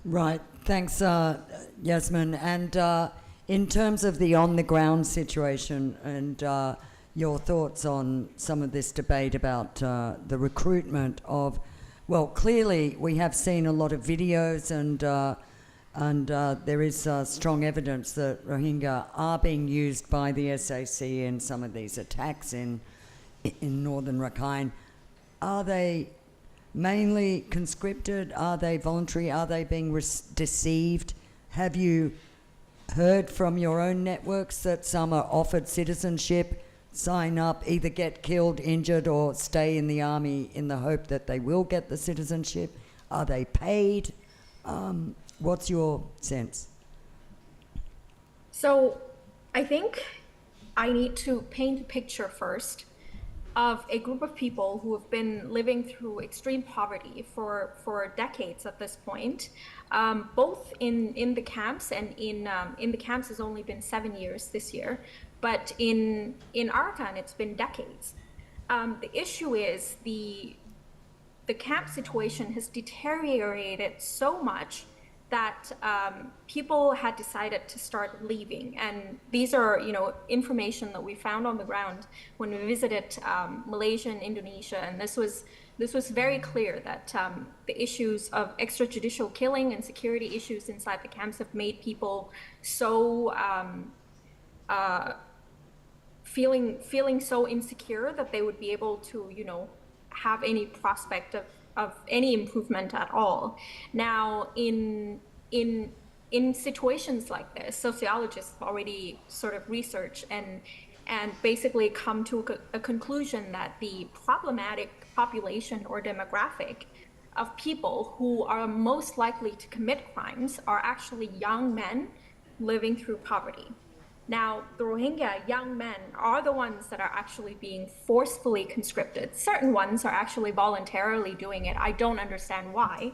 Right. Thanks, Yasmin. And in terms of the on-the-ground situation and your thoughts on some of this debate about the recruitment of, well, clearly we have seen a lot of videos, and there is strong evidence that Rohingya are being used by the SAC in some of these attacks in northern Rakhine. Are they mainly conscripted? Are they voluntary? Are they being deceived? Have you heard from your own networks that some are offered citizenship, sign up, either get killed, injured, or stay in the army in the hope that they will get the citizenship? Are they paid? What's your sense? So I think I need to paint a picture first of a group of people who have been living through extreme poverty for decades at this point, both in the camps, and in the camps has only been 7 years this year, but in Arakan it's been decades. The issue is the camp situation has deteriorated so much that people had decided to start leaving. And these are, information that we found on the ground when we visited Malaysia and Indonesia. And this was very clear that the issues of extrajudicial killing and security issues inside the camps have made people so feeling so insecure that they would be able to, have any prospect of any improvement at all. Now, in situations like this, sociologists have already sort of researched and basically come to a conclusion that the problematic population or demographic of people who are most likely to commit crimes are actually young men living through poverty. Now, the Rohingya young men are the ones that are actually being forcefully conscripted. Certain ones are actually voluntarily doing it. I don't understand why,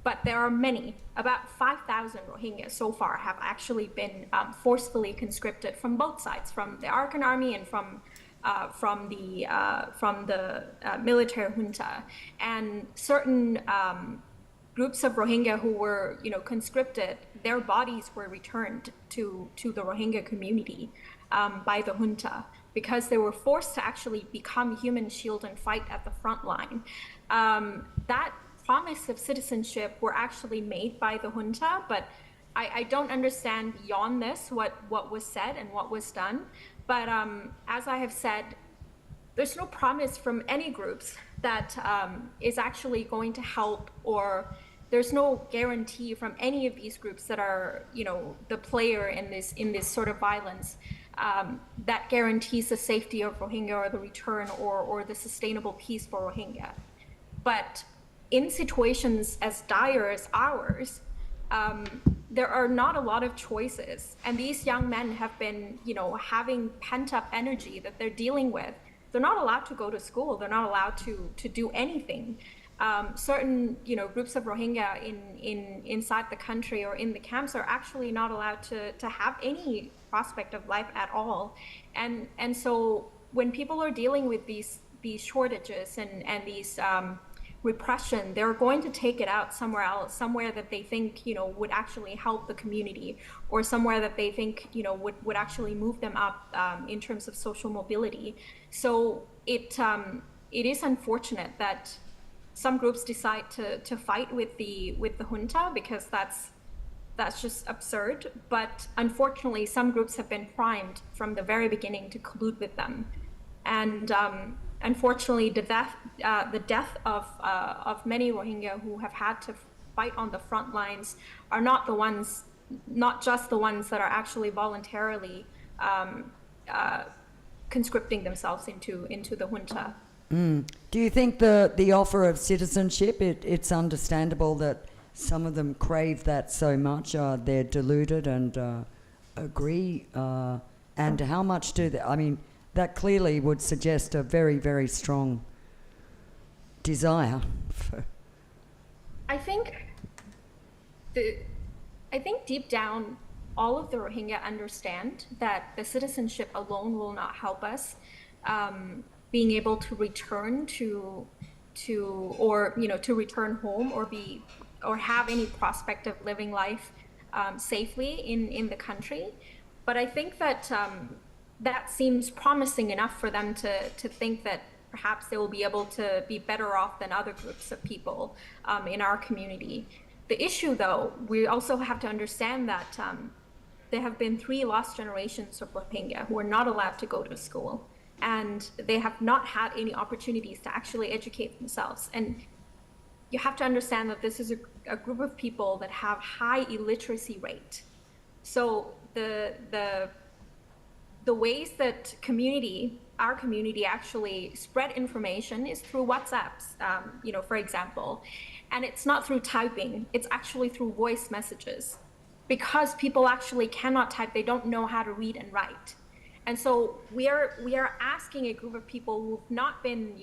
but there are many. About 5,000 Rohingya so far have actually been forcefully conscripted from both sides, from the Arakan Army and from the military junta. And certain groups of Rohingya who were, conscripted, their bodies were returned to the Rohingya community by the junta, because they were forced to actually become human shield and fight at the front line. That promise of citizenship were actually made by the junta, but I don't understand beyond this what was said and what was done. But as I have said, there's no promise from any groups that is actually going to help, or there's no guarantee from any of these groups that are, the player in this sort of violence that guarantees the safety of Rohingya or the return or the sustainable peace for Rohingya. But in situations as dire as ours, there are not a lot of choices. And these young men have been, having pent up energy that they're dealing with. They're not allowed to go to school. They're not allowed to do anything. Certain, groups of Rohingya inside the country or in the camps are actually not allowed to have any prospect of life at all. And so when people are dealing with these shortages and these repression, they're going to take it out somewhere else, somewhere that they think, would actually help the community, or somewhere that they think, would actually move them up in terms of social mobility. So it is unfortunate that some groups decide to fight with the junta, because that's just absurd. But unfortunately, some groups have been primed from the very beginning to collude with them. And unfortunately, the death of many Rohingya who have had to fight on the front lines are not just the ones that are actually voluntarily conscripting themselves into the junta. Do you think the offer of citizenship, it's understandable that some of them crave that so much, they're deluded and agree, and how much do they, I mean, that clearly would suggest a very, very strong desire for... I think deep down, all of the Rohingya understand that the citizenship alone will not help us being able to return to return home or have any prospect of living life safely in the country. But I think that that seems promising enough for them to think that perhaps they will be able to be better off than other groups of people in our community. The issue, though, we also have to understand that there have been 3 lost generations of Rohingya who are not allowed to go to school, and they have not had any opportunities to actually educate themselves. And you have to understand that this is a group of people that have high illiteracy rate. So the ways that our community actually spread information is through WhatsApps, for example. And it's not through typing, it's actually through voice messages. Because people actually cannot type, they don't know how to read and write. And so we are asking a group of people who've not been,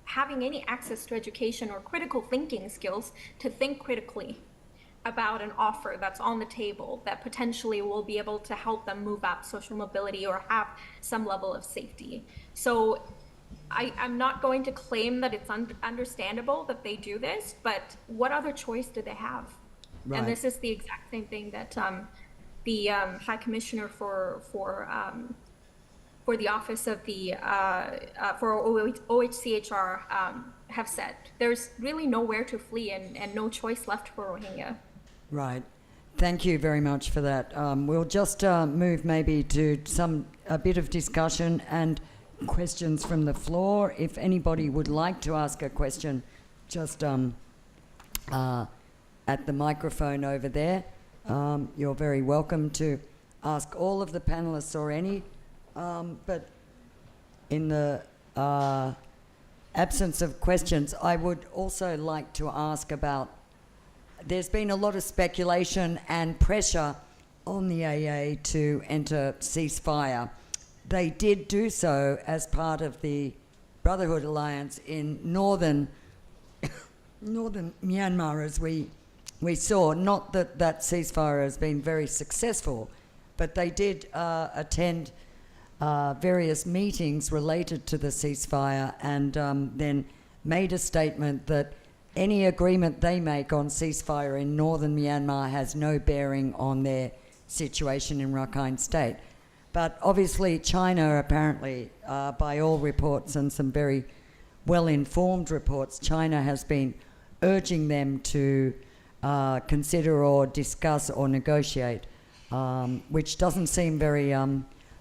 having any access to education or critical thinking skills to think critically about an offer that's on the table that potentially will be able to help them move up social mobility or have some level of safety. So I'm not going to claim that it's understandable that they do this, but what other choice do they have? Right. And this is the exact same thing that the High Commissioner for the Office of the for OHCHR have said. There's really nowhere to flee and no choice left for Rohingya. Right. Thank you very much for that. We'll just move maybe to a bit of discussion and questions from the floor. If anybody would like to ask a question, just at the microphone over there, you're very welcome to ask all of the panelists or any, but in the absence of questions, I would also like to ask about, there's been a lot of speculation and pressure on the AA to enter ceasefire. They did do so as part of the Brotherhood Alliance in northern Myanmar, as we saw. Not that ceasefire has been very successful, but they did attend various meetings related to the ceasefire and then made a statement that any agreement they make on ceasefire in northern Myanmar has no bearing on their situation in Rakhine State. But obviously China apparently, by all reports and some very well-informed reports, China has been urging them to consider or discuss or negotiate, which doesn't seem very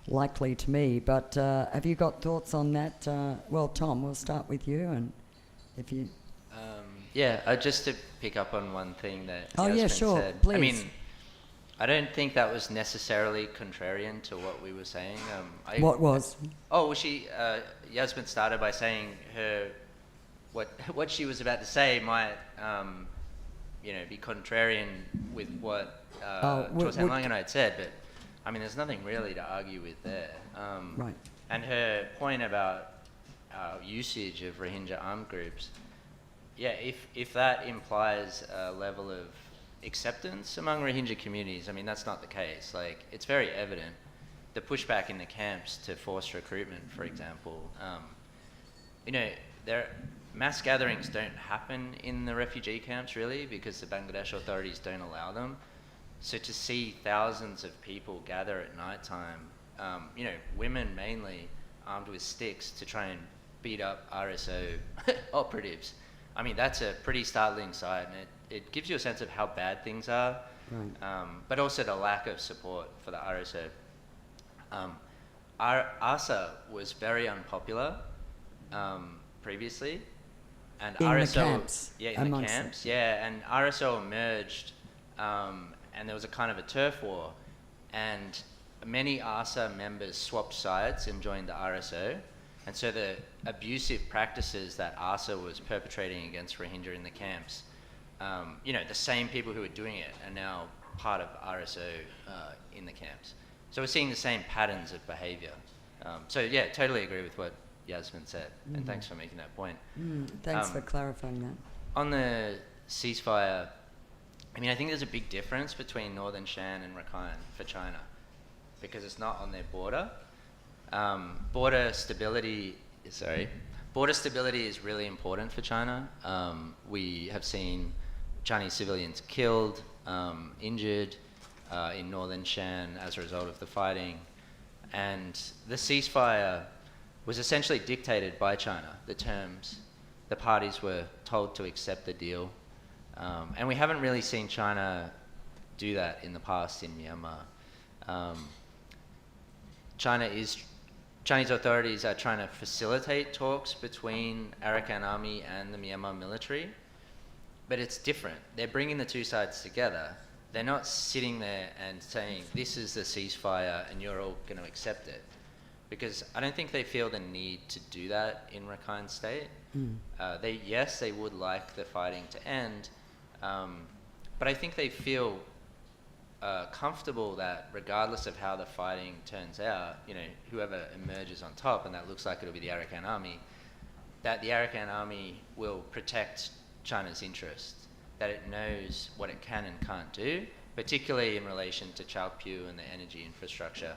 likely to me. But have you got thoughts on that? Well, Tom, we'll start with you, and if you... just to pick up on one thing that Oh, Yasmin yeah, sure, said. please. I mean, I don't think that was necessarily contrarian to what we were saying. What was? Oh, well, Yasmin started by saying what she was about to say might, be contrarian with what Chorsan Lang and I had said, but I mean, there's nothing really to argue with there. Right. And her point about usage of Rohingya armed groups, if that implies a level of acceptance among Rohingya communities, I mean, that's not the case. Like, it's very evident. The pushback in the camps to forced recruitment, for example, mass gatherings don't happen in the refugee camps, really, because the Bangladesh authorities don't allow them. So to see thousands of people gather at night time, women mainly, armed with sticks to try and beat up RSO operatives, I mean, that's a pretty startling sight, and it gives you a sense of how bad things are, right. But also the lack of support for the RSO. ASA was very unpopular previously, and in RSO, the camps, in the camps, and RSO emerged, and there was a kind of a turf war, and many ASA members swapped sides and joined the RSO, and so the abusive practices that ASA was perpetrating against Rohingya in the camps, the same people who were doing it are now part of RSO in the camps. So we're seeing the same patterns of behaviour. Totally agree with what Yasmin said, and thanks for making that point. Thanks for clarifying that. On the ceasefire, I mean, I think there's a big difference between Northern Shan and Rakhine for China, because it's not on their border. Border stability is really important for China. We have seen Chinese civilians killed, injured in Northern Shan as a result of the fighting, and the ceasefire was essentially dictated by China. The terms, the parties were told to accept the deal, and we haven't really seen China do that in the past in Myanmar. Chinese authorities are trying to facilitate talks between Arakan Army and the Myanmar military, but it's different. They're bringing the two sides together. They're not sitting there and saying, this is the ceasefire and you're all going to accept it. Because I don't think they feel the need to do that in Rakhine State. They would like the fighting to end, but I think they feel comfortable that regardless of how the fighting turns out, whoever emerges on top, and that looks like it'll be the Arakan Army, that the Arakan Army will protect China's interests, that it knows what it can and can't do, particularly in relation to Chaokpu and the energy infrastructure.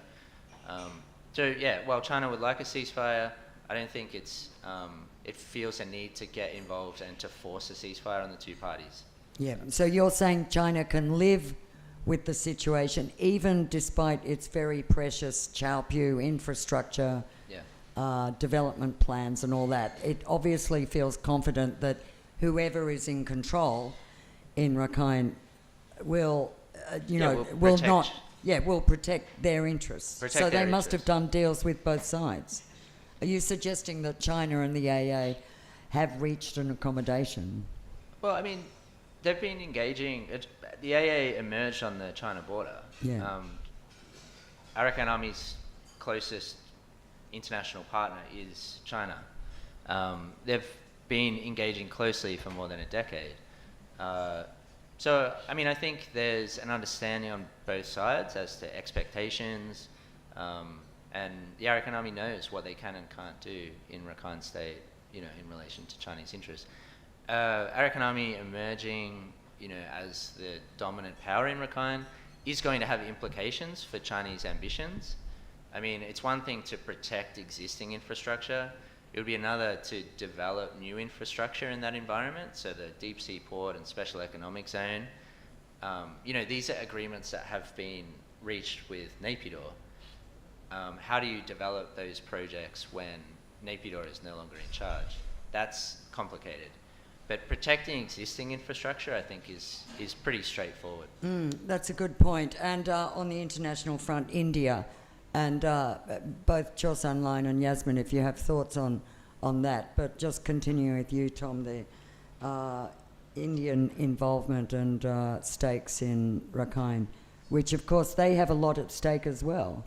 While China would like a ceasefire, I don't think it feels a need to get involved and to force a ceasefire on the two parties. Yeah. So you're saying China can live with the situation, even despite its very precious Chaokpu infrastructure, development plans and all that. It obviously feels confident that whoever is in control in Rakhine will protect their interests. So they must have done deals with both sides. Are you suggesting that China and the AA have reached an accommodation? Well, I mean, they've been engaging. The AA emerged on the China border. Arakan Army's closest international partner is China. They've been engaging closely for more than a decade. I think there's an understanding on both sides as to expectations, and the Arakan Army knows what they can and can't do in Rakhine State, in relation to Chinese interests. Arakan Army emerging, as the dominant power in Rakhine is going to have implications for Chinese ambitions. I mean, it's one thing to protect existing infrastructure. It would be another to develop new infrastructure in that environment, so the deep sea port and special economic zone. These are agreements that have been reached with Naypyidaw. How do you develop those projects when Naypyidaw is no longer in charge? That's complicated. But protecting existing infrastructure, I think, is pretty straightforward. That's a good point. And on the international front, India, and both Chosun Line and Yasmin, if you have thoughts on that. But just continuing with you, Tom, the Indian involvement and stakes in Rakhine, which, of course, they have a lot at stake as well.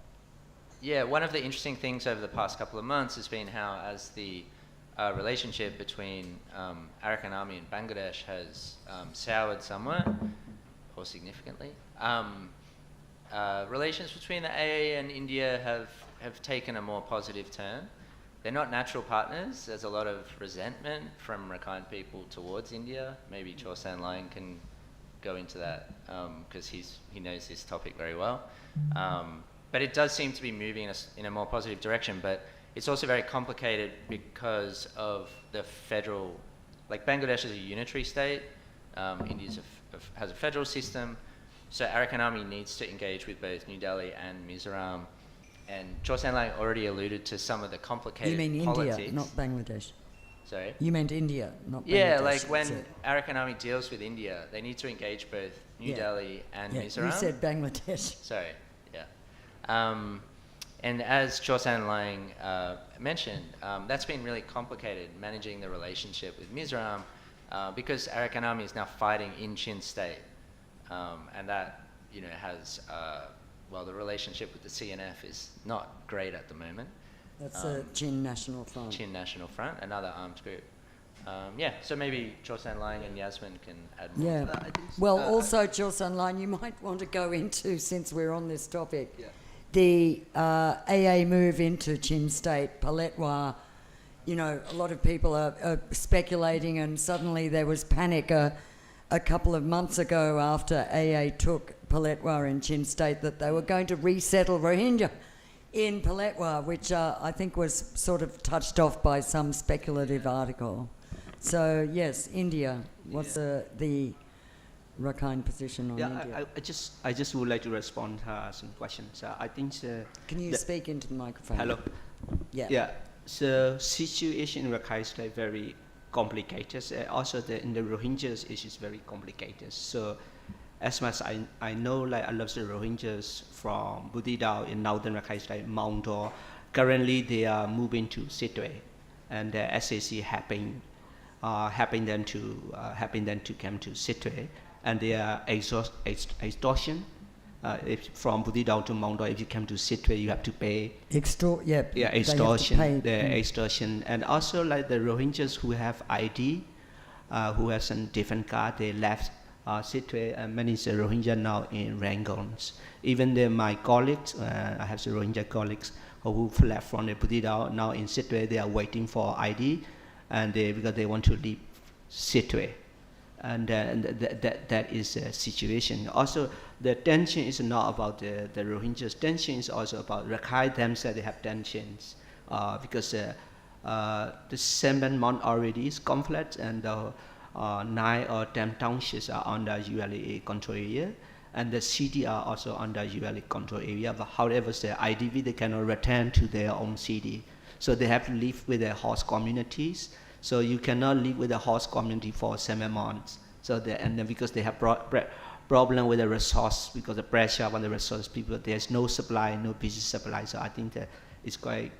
Yeah, one of the interesting things over the past couple of months has been how, as the relationship between Arakan Army and Bangladesh has soured somewhat, or significantly, relations between the AA and India have taken a more positive turn. They're not natural partners. There's a lot of resentment from Rakhine people towards India. Maybe Chosun Line can go into that because he knows this topic very well. But it does seem to be moving us in a more positive direction. But it's also very complicated because of the federal, like Bangladesh is a unitary state. India has a federal system. So Arakan Army needs to engage with both New Delhi and Mizoram. And Chosun Line already alluded to some of the complicated You mean politics. India, not Bangladesh? Sorry? You meant India, not Bangladesh. Yeah, like when Arakan Army deals with India, they need to engage both New Delhi and Mizoram. You said Bangladesh. Sorry, yeah. And as Chosun Line mentioned, that's been really complicated, managing the relationship with Mizoram, because Arakan Army is now fighting in Chin State. And that, has, the relationship with the CNF is not great at the moment. That's the Chin National Front. Chin National Front, another armed group. So maybe Chosun Line and Yasmin can add more to that. Well, also, Chosun Line, you might want to go into, since we're on this topic, the AA move into Chin State, Paletwa. A lot of people are speculating, and suddenly there was panic a couple of months ago after AA took Paletwa in Chin State that they were going to resettle Rohingya in Paletwa, which I think was sort of touched off by some speculative article. So, yes, India. What's the Rakhine position on India? I just would like to respond to some questions. I think... Can you speak into the microphone? Hello? Yeah. So, situation in Rakhine State very complicated. Also, in the Rohingyas, it is very complicated. So, as much as I know, a lot of the Rohingyas from Buddhist AA in northern Rakhine State, Mount Dor, currently they are moving to Sittwe, and the SAC helping them to come to Sittwe, and they are extortion. If from Buddhist AA to Mount Dor, if you come to Sittwe, you have to pay. Extortion. Extortion, and also the Rohingyas who have ID, who have some different card, they left Sittwe, and many Rohingya now in Rangons. Even my colleagues, I have some Rohingya colleagues who left from the Buddhist AA now in Sittwe. They are waiting for ID, and because they want to leave Sittwe. And that is a situation. Also, the tension is not about the Rohingyas. Tension is also about Rakhine themselves. They have tensions because the 7 month already is conflict, and 9 or 10 townships are under ULA control area, and the city are also under ULA control area. But however, the IDP, they cannot return to their own city, so they have to live with their host communities. So you cannot live with a host community for 7 months. So and then because they have problem with the resource, because the pressure on the resource people, there's no supply, no business supply. So I think that it's quite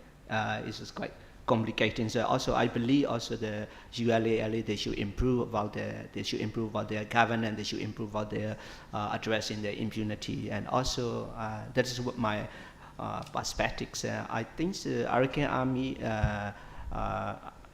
complicated. So also I believe also the ULA they should improve about their governance. They should improve about their addressing the impunity. And also that is what my perspectives. I think the Arakan Army.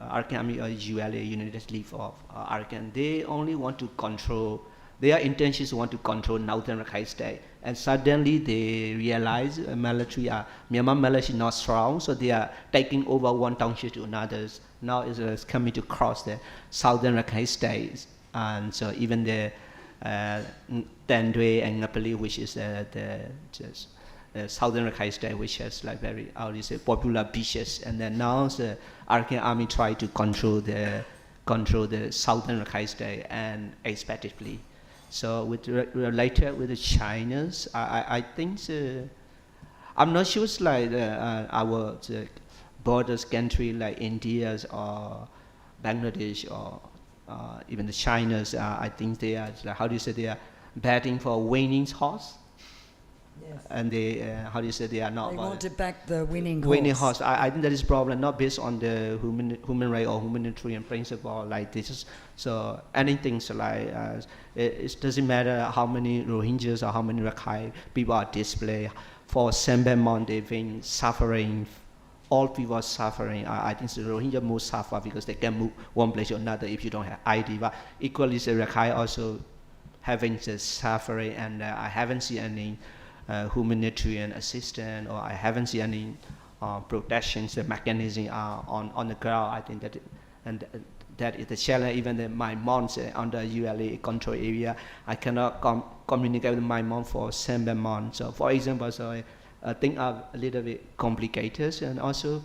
Arakan Army or ULA, United League of Arakan, they only want to control, their intentions want to control northern Rakhine State, and suddenly they realize Myanmar military is not strong, so they are taking over one township to another. Now it's coming to cross the southern Rakhine State, and so even the Tendwe and Ngapali, which is southern Rakhine State, which has like very, how do you say, popular beaches. And then now the Arakan Army try to control the southern Rakhine State and expectedly. So with related with the Chinas, I think I'm not sure it's like our borders country like India or Bangladesh or even the Chinas. I think they are, how do you say, they are betting for a winning horse. Yes. And they, how do you say, they are not. They want to back the winning horse. Winning horse. I think that is problem not based on the human right or humanitarian principle like this. So anything so like it doesn't matter how many Rohingyas or how many Rakhine people are displaced. For 7 months they've been suffering. All people are suffering. I think the Rohingya most suffer because they can move one place or another if you don't have ID. But equally the Rakhine also having the suffering, and I haven't seen any humanitarian assistance, or I haven't seen any protections, the mechanism on the ground. I think that is the challenge. Even my moms under ULA control area, I cannot communicate with my mom for 7 months. So for example, so things are a little bit complicated, and also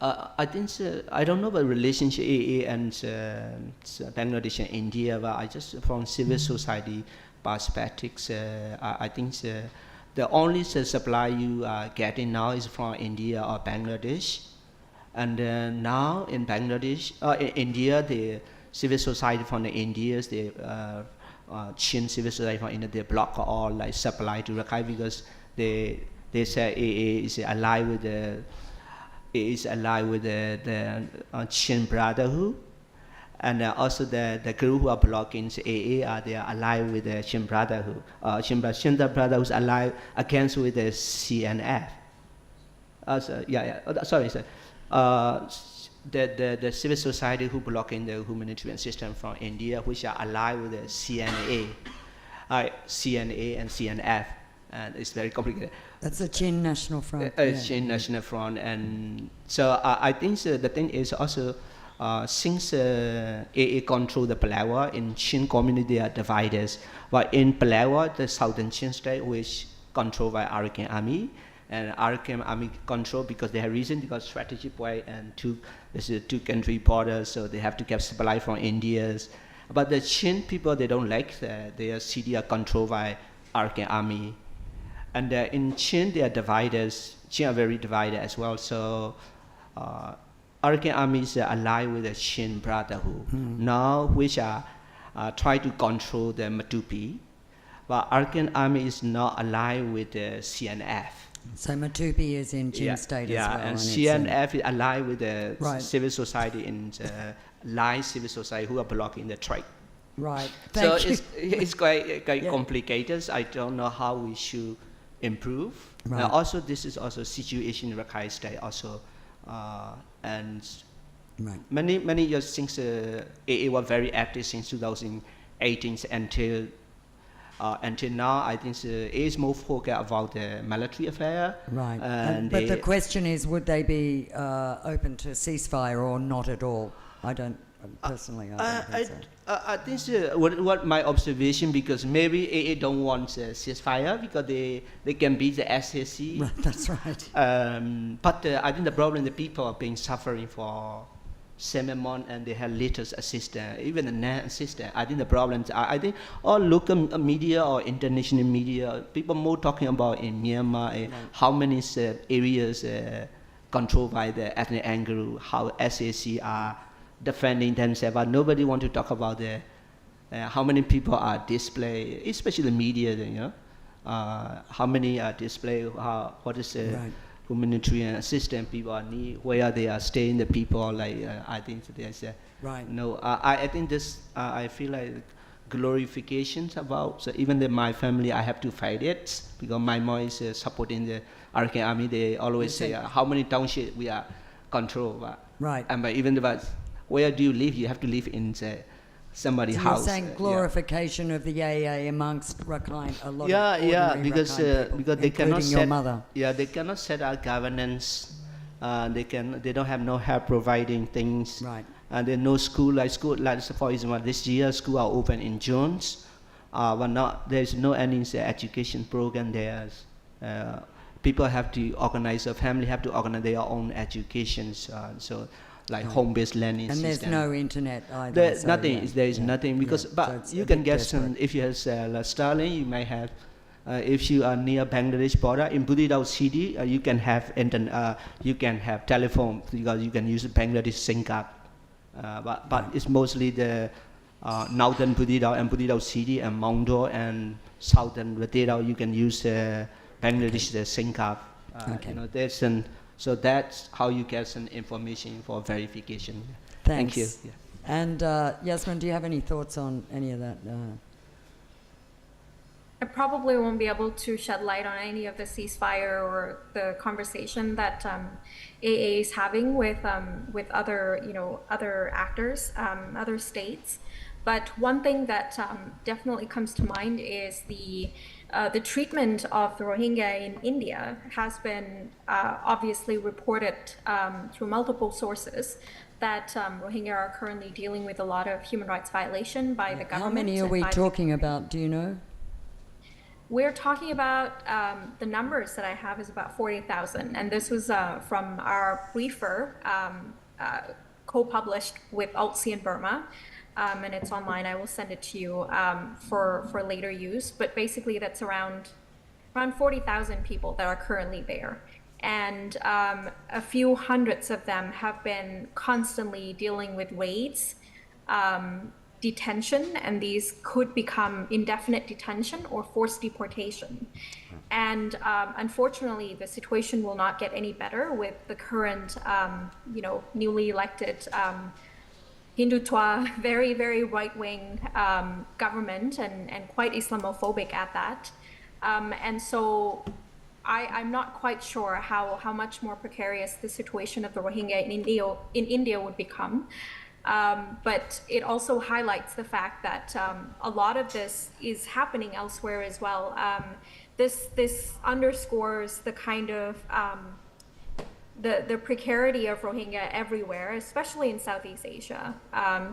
I think I don't know about relationship AA and Bangladesh and India, but I just from civil society perspectives, I think the only supply you are getting now is from India or Bangladesh, and now in Bangladesh, in India, the civil society from the Indians, the Chin civil society from India, they block all like supply to Rakhine because they say AA is allied with the Chin Brotherhood. And also the group who are blocking AA, they are allied with the Chin Brotherhood. Chin Brotherhood is allied against with the CNF. Sorry. The civil society who blocking the humanitarian system from India, which are allied with the CNA and CNF, and it's very complicated. That's the Chin National Front. Chin National Front, and so I think the thing is also. Since AA control the Palawa, in Chin community they are divided. But in Palawa, the southern Chin state, which controlled by Arakan Army, and Arakan Army control because they have reason, because strategic way, and this is two country borders, so they have to get supply from India. But the Chin people, they don't like that. Their city are controlled by Arakan Army. And in Chin, they are divided. Chin are very divided as well. So Arakan Army is allied with the Chin Brotherhood now, which are try to control the Matupi, but Arakan Army is not allied with the CNF. So Matupi is in Chin State as well. And CNF is allied with the civil society in the live civil society who are blocking the trade. Right. So it's quite complicated. I don't know how we should improve. Right. Also, this is also situation in Rakhine State also. And many years since AA was very active since 2018 until now, I think AA is more focused about the military affair. Right. But the question is, would they be open to ceasefire or not at all? I don't personally. I think so. What my observation, because maybe AA don't want ceasefire because they can beat the SAC. Right, that's right. But I think the problem, the people are being suffering for 7 months and they have little assistance, even the non-assistance. I think the problem, I think all local media or international media, people more talking about in Myanmar, how many areas controlled by the ethnic group, how SAC are defending themselves, but nobody want to talk about how many people are displaced, especially the media. How many are displaced? What is the humanitarian assistance people need? Where they are staying? The people I think there's no. I think this. I feel like glorifications about. So even my family, I have to fight it because my mom is supporting the Arakan Army. They always say how many townships we are controlled. Right. And even about where do you live? You have to live in somebody's house. You're saying glorification of the AA amongst Rakhine, a lot of because they cannot your mother. They cannot set out governance. They don't have no help providing things. Right. And there's no school like for example this year school are open in June, but there's no any education program there. People have to organize, a family have to organize their own educations, so like home-based learning and system. there's no internet either. There's so nothing. yeah, There is yeah, nothing because, yeah. So but it's you a can bit get desperate. some. If you have Starlink, you might have. If you are near Bangladesh border in Buddhist city, you can have you can have telephone because you can use Bangladesh SIM card. But it's mostly the northern Buddhist and Buddhist city and Mongdo and southern Buddhist. You can use Bangladesh SIM card. You know, so that's how you get some information for verification. Thanks. Thank you. Yeah. And Yasmin, do you have any thoughts on any of that? I probably won't be able to shed light on any of the ceasefire or the conversation that AA is having with other other actors, other states. But one thing that definitely comes to mind is the treatment of the Rohingya in India has been obviously reported through multiple sources that Rohingya are currently dealing with a lot of human rights violation by the government. How many are we talking about? Do you know? We're talking about, the numbers that I have is about 40,000, and this was from our briefer, co-published with ALTC in Burma, and it's online. I will send it to you for later use, but basically that's around 40,000 people that are currently there. And a few hundreds of them have been constantly dealing with raids, detention, and these could become indefinite detention or forced deportation. And unfortunately, the situation will not get any better with the current, newly elected Hindutva, very, very right-wing government and quite Islamophobic at that. And so I'm not quite sure how much more precarious the situation of the Rohingya in India would become. But it also highlights the fact that a lot of this is happening elsewhere as well. This underscores the kind of the precarity of Rohingya everywhere, especially in Southeast Asia.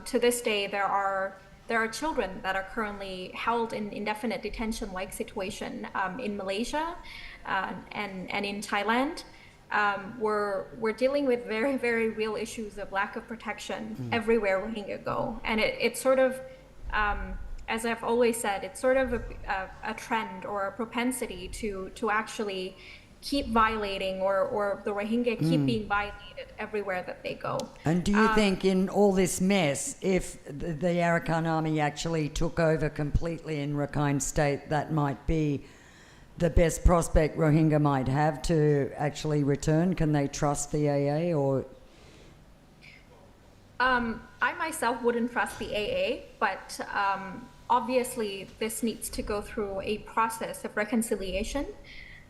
To this day, there are children that are currently held in indefinite detention-like situation in Malaysia and in Thailand. We're dealing with very, very real issues of lack of protection everywhere Rohingya go. And it's sort of, as I've always said, it's sort of a trend or a propensity to actually keep violating or the Rohingya keep being violated everywhere that they go. And do you think in all this mess, if the Arakan Army actually took over completely in Rakhine State, that might be the best prospect Rohingya might have to actually return? Can they trust the AA or? I myself wouldn't trust the AA, but obviously this needs to go through a process of reconciliation.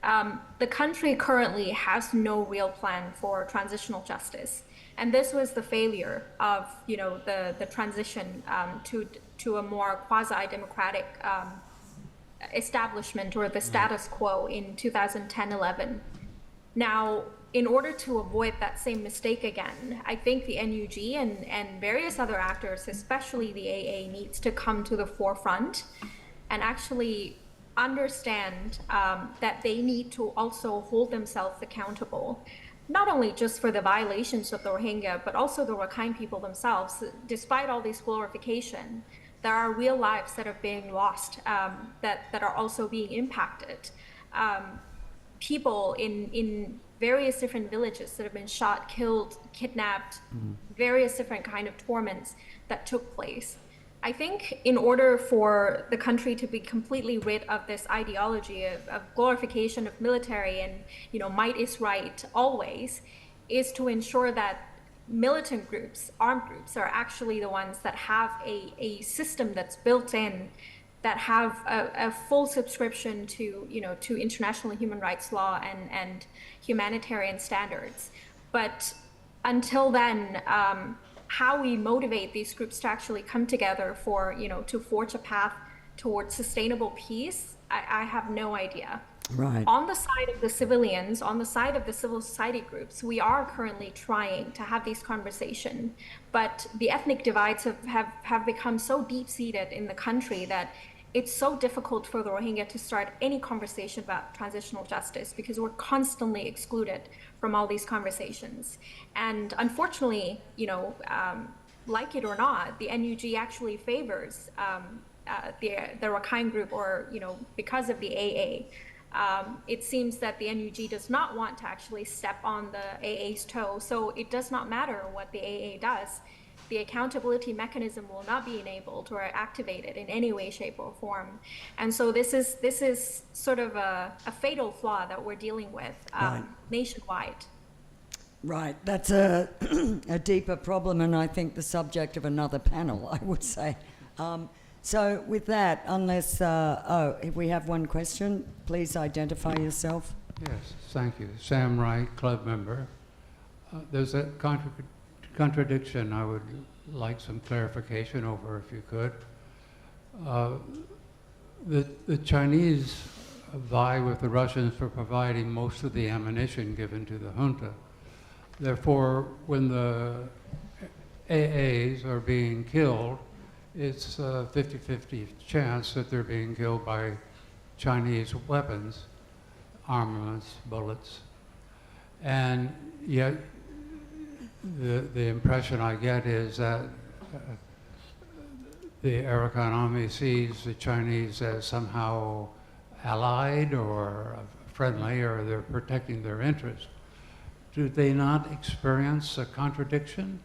The country currently has no real plan for transitional justice. And this was the failure of, the transition to a more quasi-democratic establishment or the status quo in 2010-11. Now, in order to avoid that same mistake again, I think the NUG and various other actors, especially the AA, needs to come to the forefront and actually understand that they need to also hold themselves accountable, not only just for the violations of the Rohingya, but also the Rakhine people themselves. Despite all this glorification, there are real lives that are being lost, that are also being impacted. People in various different villages that have been shot, killed, kidnapped, various different kind of torments that took place. I think in order for the country to be completely rid of this ideology of glorification of military and, might is right always, is to ensure that militant groups, armed groups, are actually the ones that have a system that's built in, that have a full subscription to, to international human rights law and humanitarian standards. But until then, how we motivate these groups to actually come together for, to forge a path towards sustainable peace, I have no idea. Right. On the side of the civilians, on the side of the civil society groups, we are currently trying to have these conversations, but the ethnic divides have become so deep-seated in the country that it's so difficult for the Rohingya to start any conversation about transitional justice because we're constantly excluded from all these conversations. And unfortunately, like it or not, the NUG actually favors the Rakhine group, or because of the AA. It seems that the NUG does not want to actually step on the AA's toe, so it does not matter what the AA does. The accountability mechanism will not be enabled or activated in any way, shape, or form. And so this is sort of a fatal flaw that we're dealing with nationwide. Right, that's a deeper problem, and I think the subject of another panel, I would say. So with that, unless, if we have one question, please identify yourself. Yes, thank you. Sam Wright, club member. There's a contradiction I would like some clarification over, if you could. The Chinese vie with the Russians for providing most of the ammunition given to the junta. Therefore, when the AAs are being killed, it's a 50-50 chance that they're being killed by Chinese weapons, armaments, bullets. And yet, the impression I get is that the Arakan Army sees the Chinese as somehow allied or friendly, or they're protecting their interests. Do they not experience a contradiction?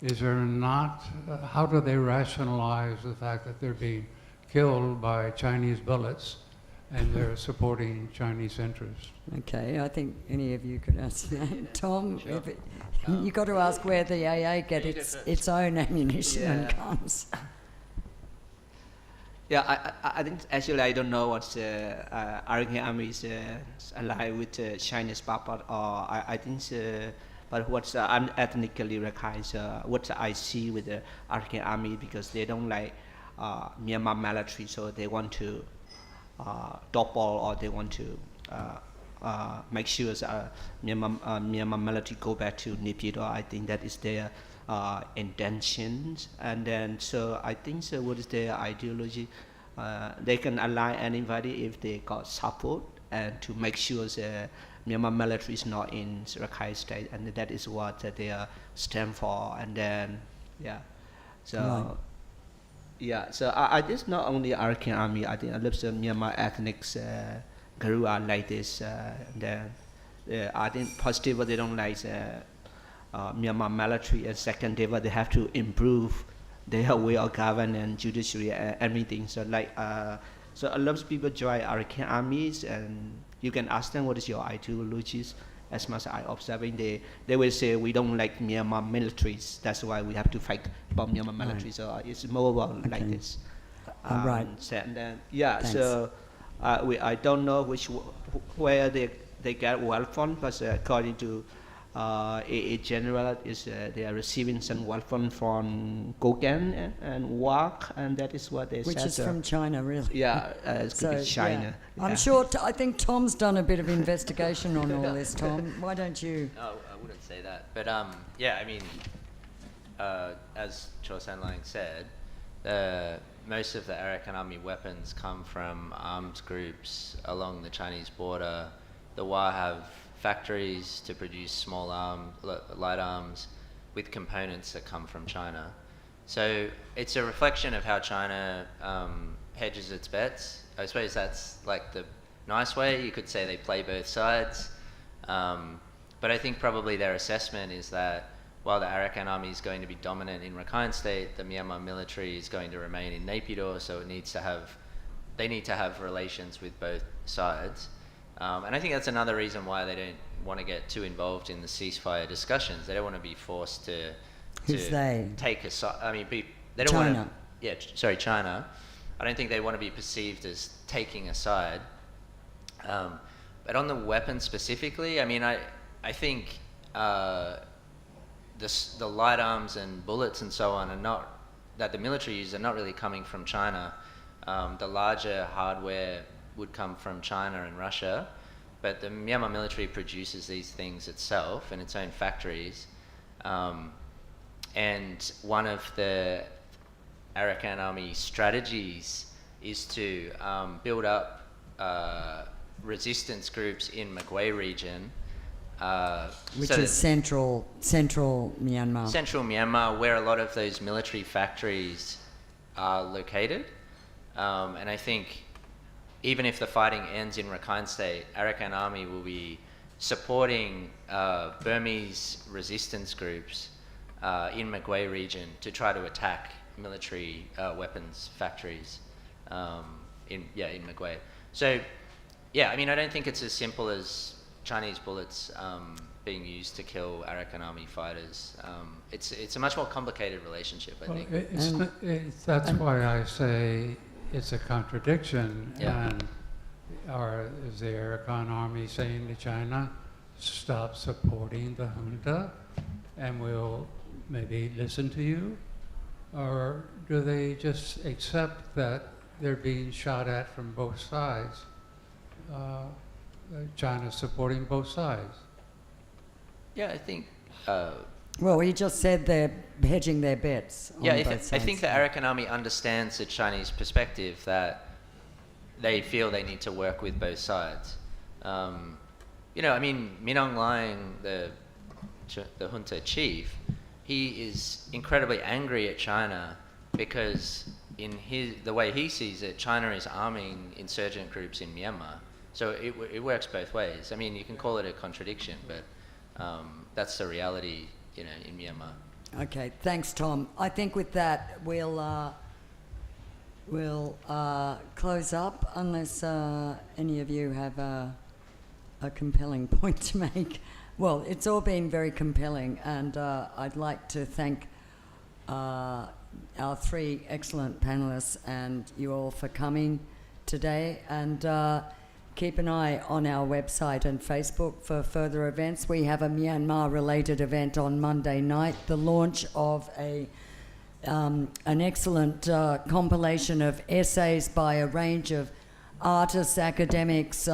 Is there not, how do they rationalize the fact that they're being killed by Chinese bullets and they're supporting Chinese interests? Okay, I think any of you could answer that. Tom, Sure. You've got to ask where the AA get its own ammunition and guns. Yeah, I think actually I don't know what's Arakan Army is allied with Chinese purpose, or I think, but what's I'm ethnically Rakhine, so what I see with the Arakan Army, because they don't like Myanmar military, so they want to topple, or they want to make sure Myanmar military go back to Naypyidaw. I think that is their intentions. And then so I think, so what is their ideology? They can ally anybody if they got support, and to make sure the Myanmar military is not in Rakhine State, and that is what they stand for. And then so Right. So I just not only Arakan Army, I think a lot of Myanmar ethnics group are like this. And then I think positive, they don't like Myanmar military, and second, they have to improve their way of governance, judiciary, everything. So so a lot of people join Arakan armies, and you can ask them what is your ideologies. As much as I observing, they will say we don't like Myanmar militaries. That's why we have to fight about Myanmar military. So it's more about like this. Right. And then Thanks. so I don't know where they get wealth from, but according to AA general, is they are receiving some wealth from cocaine and work, and that is what they said. Which is from China, really. Yeah, it's So, China. yeah. I'm sure, I think Tom's done a bit of investigation on all this, Tom. Why don't you? No, I wouldn't say that. But yeah, I mean, as Cho San Lang said, most of the Arakan Army weapons come from armed groups along the Chinese border. The Wa have factories to produce small light arms with components that come from China. So it's a reflection of how China hedges its bets. I suppose that's like the nice way. You could say they play both sides. But I think probably their assessment is that while the Arakan Army is going to be dominant in Rakhine State, the Myanmar military is going to remain in Naypyidaw, so they need to have relations with both sides. And I think that's another reason why they don't want to get too involved in the ceasefire discussions. They don't want to be forced to take a side. I mean, they don't China. want to. China. I don't think they want to be perceived as taking a side. But on the weapons specifically, I mean, I think the light arms and bullets and so on that the military use are not really coming from China. The larger hardware would come from China and Russia, but the Myanmar military produces these things itself in its own factories. And one of the Arakan Army strategies is to build up resistance groups in Magway region. Which so is central Myanmar. Central Myanmar, where a lot of those military factories are located. And I think even if the fighting ends in Rakhine State, Arakan Army will be supporting Burmese resistance groups in Magway region to try to attack military weapons factories in Magway. So, yeah, I mean, I don't think it's as simple as Chinese bullets being used to kill Arakan Army fighters. It's a much more complicated relationship, I think. That's why I say it's a contradiction. Yeah. And is the Arakan Army saying to China, stop supporting the junta and we'll maybe listen to you? Or do they just accept that they're being shot at from both sides? China's supporting both sides. Yeah, I think... Well, he just said they're hedging their bets on both sides. I think the Arakan Army understands the Chinese perspective that they feel they need to work with both sides. You know, I mean, Min Aung Hlaing, the junta chief, he is incredibly angry at China because in the way he sees it, China is arming insurgent groups in Myanmar. So it works both ways. I mean, you can call it a contradiction, but that's the reality, you know, in Myanmar. Okay, thanks, Tom. I think with that we'll close up unless any of you have a compelling point to make. Well, it's all been very compelling, and I'd like to thank our three excellent panelists and you all for coming today, and keep an eye on our website and Facebook for further events. We have a Myanmar-related event on Monday night, the launch of an excellent compilation of essays by a range of artists, academics,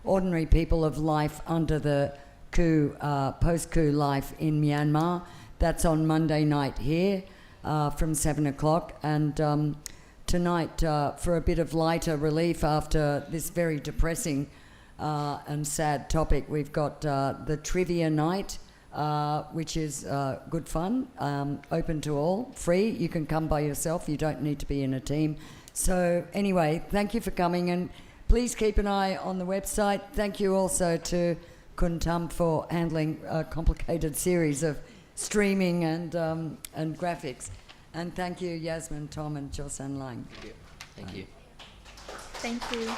ordinary people of life under the coup, post-coup life in Myanmar. That's on Monday night here from 7 o'clock. And tonight, for a bit of lighter relief after this very depressing and sad topic, we've got the trivia night, which is good fun, open to all, free. You can come by yourself. You don't need to be in a team. So anyway, thank you for coming, and please keep an eye on the website. Thank you also to Kun Tam for handling a complicated series of streaming and graphics. And thank you, Yasmin, Tom, and Josan Lang. Thank you. Thank you.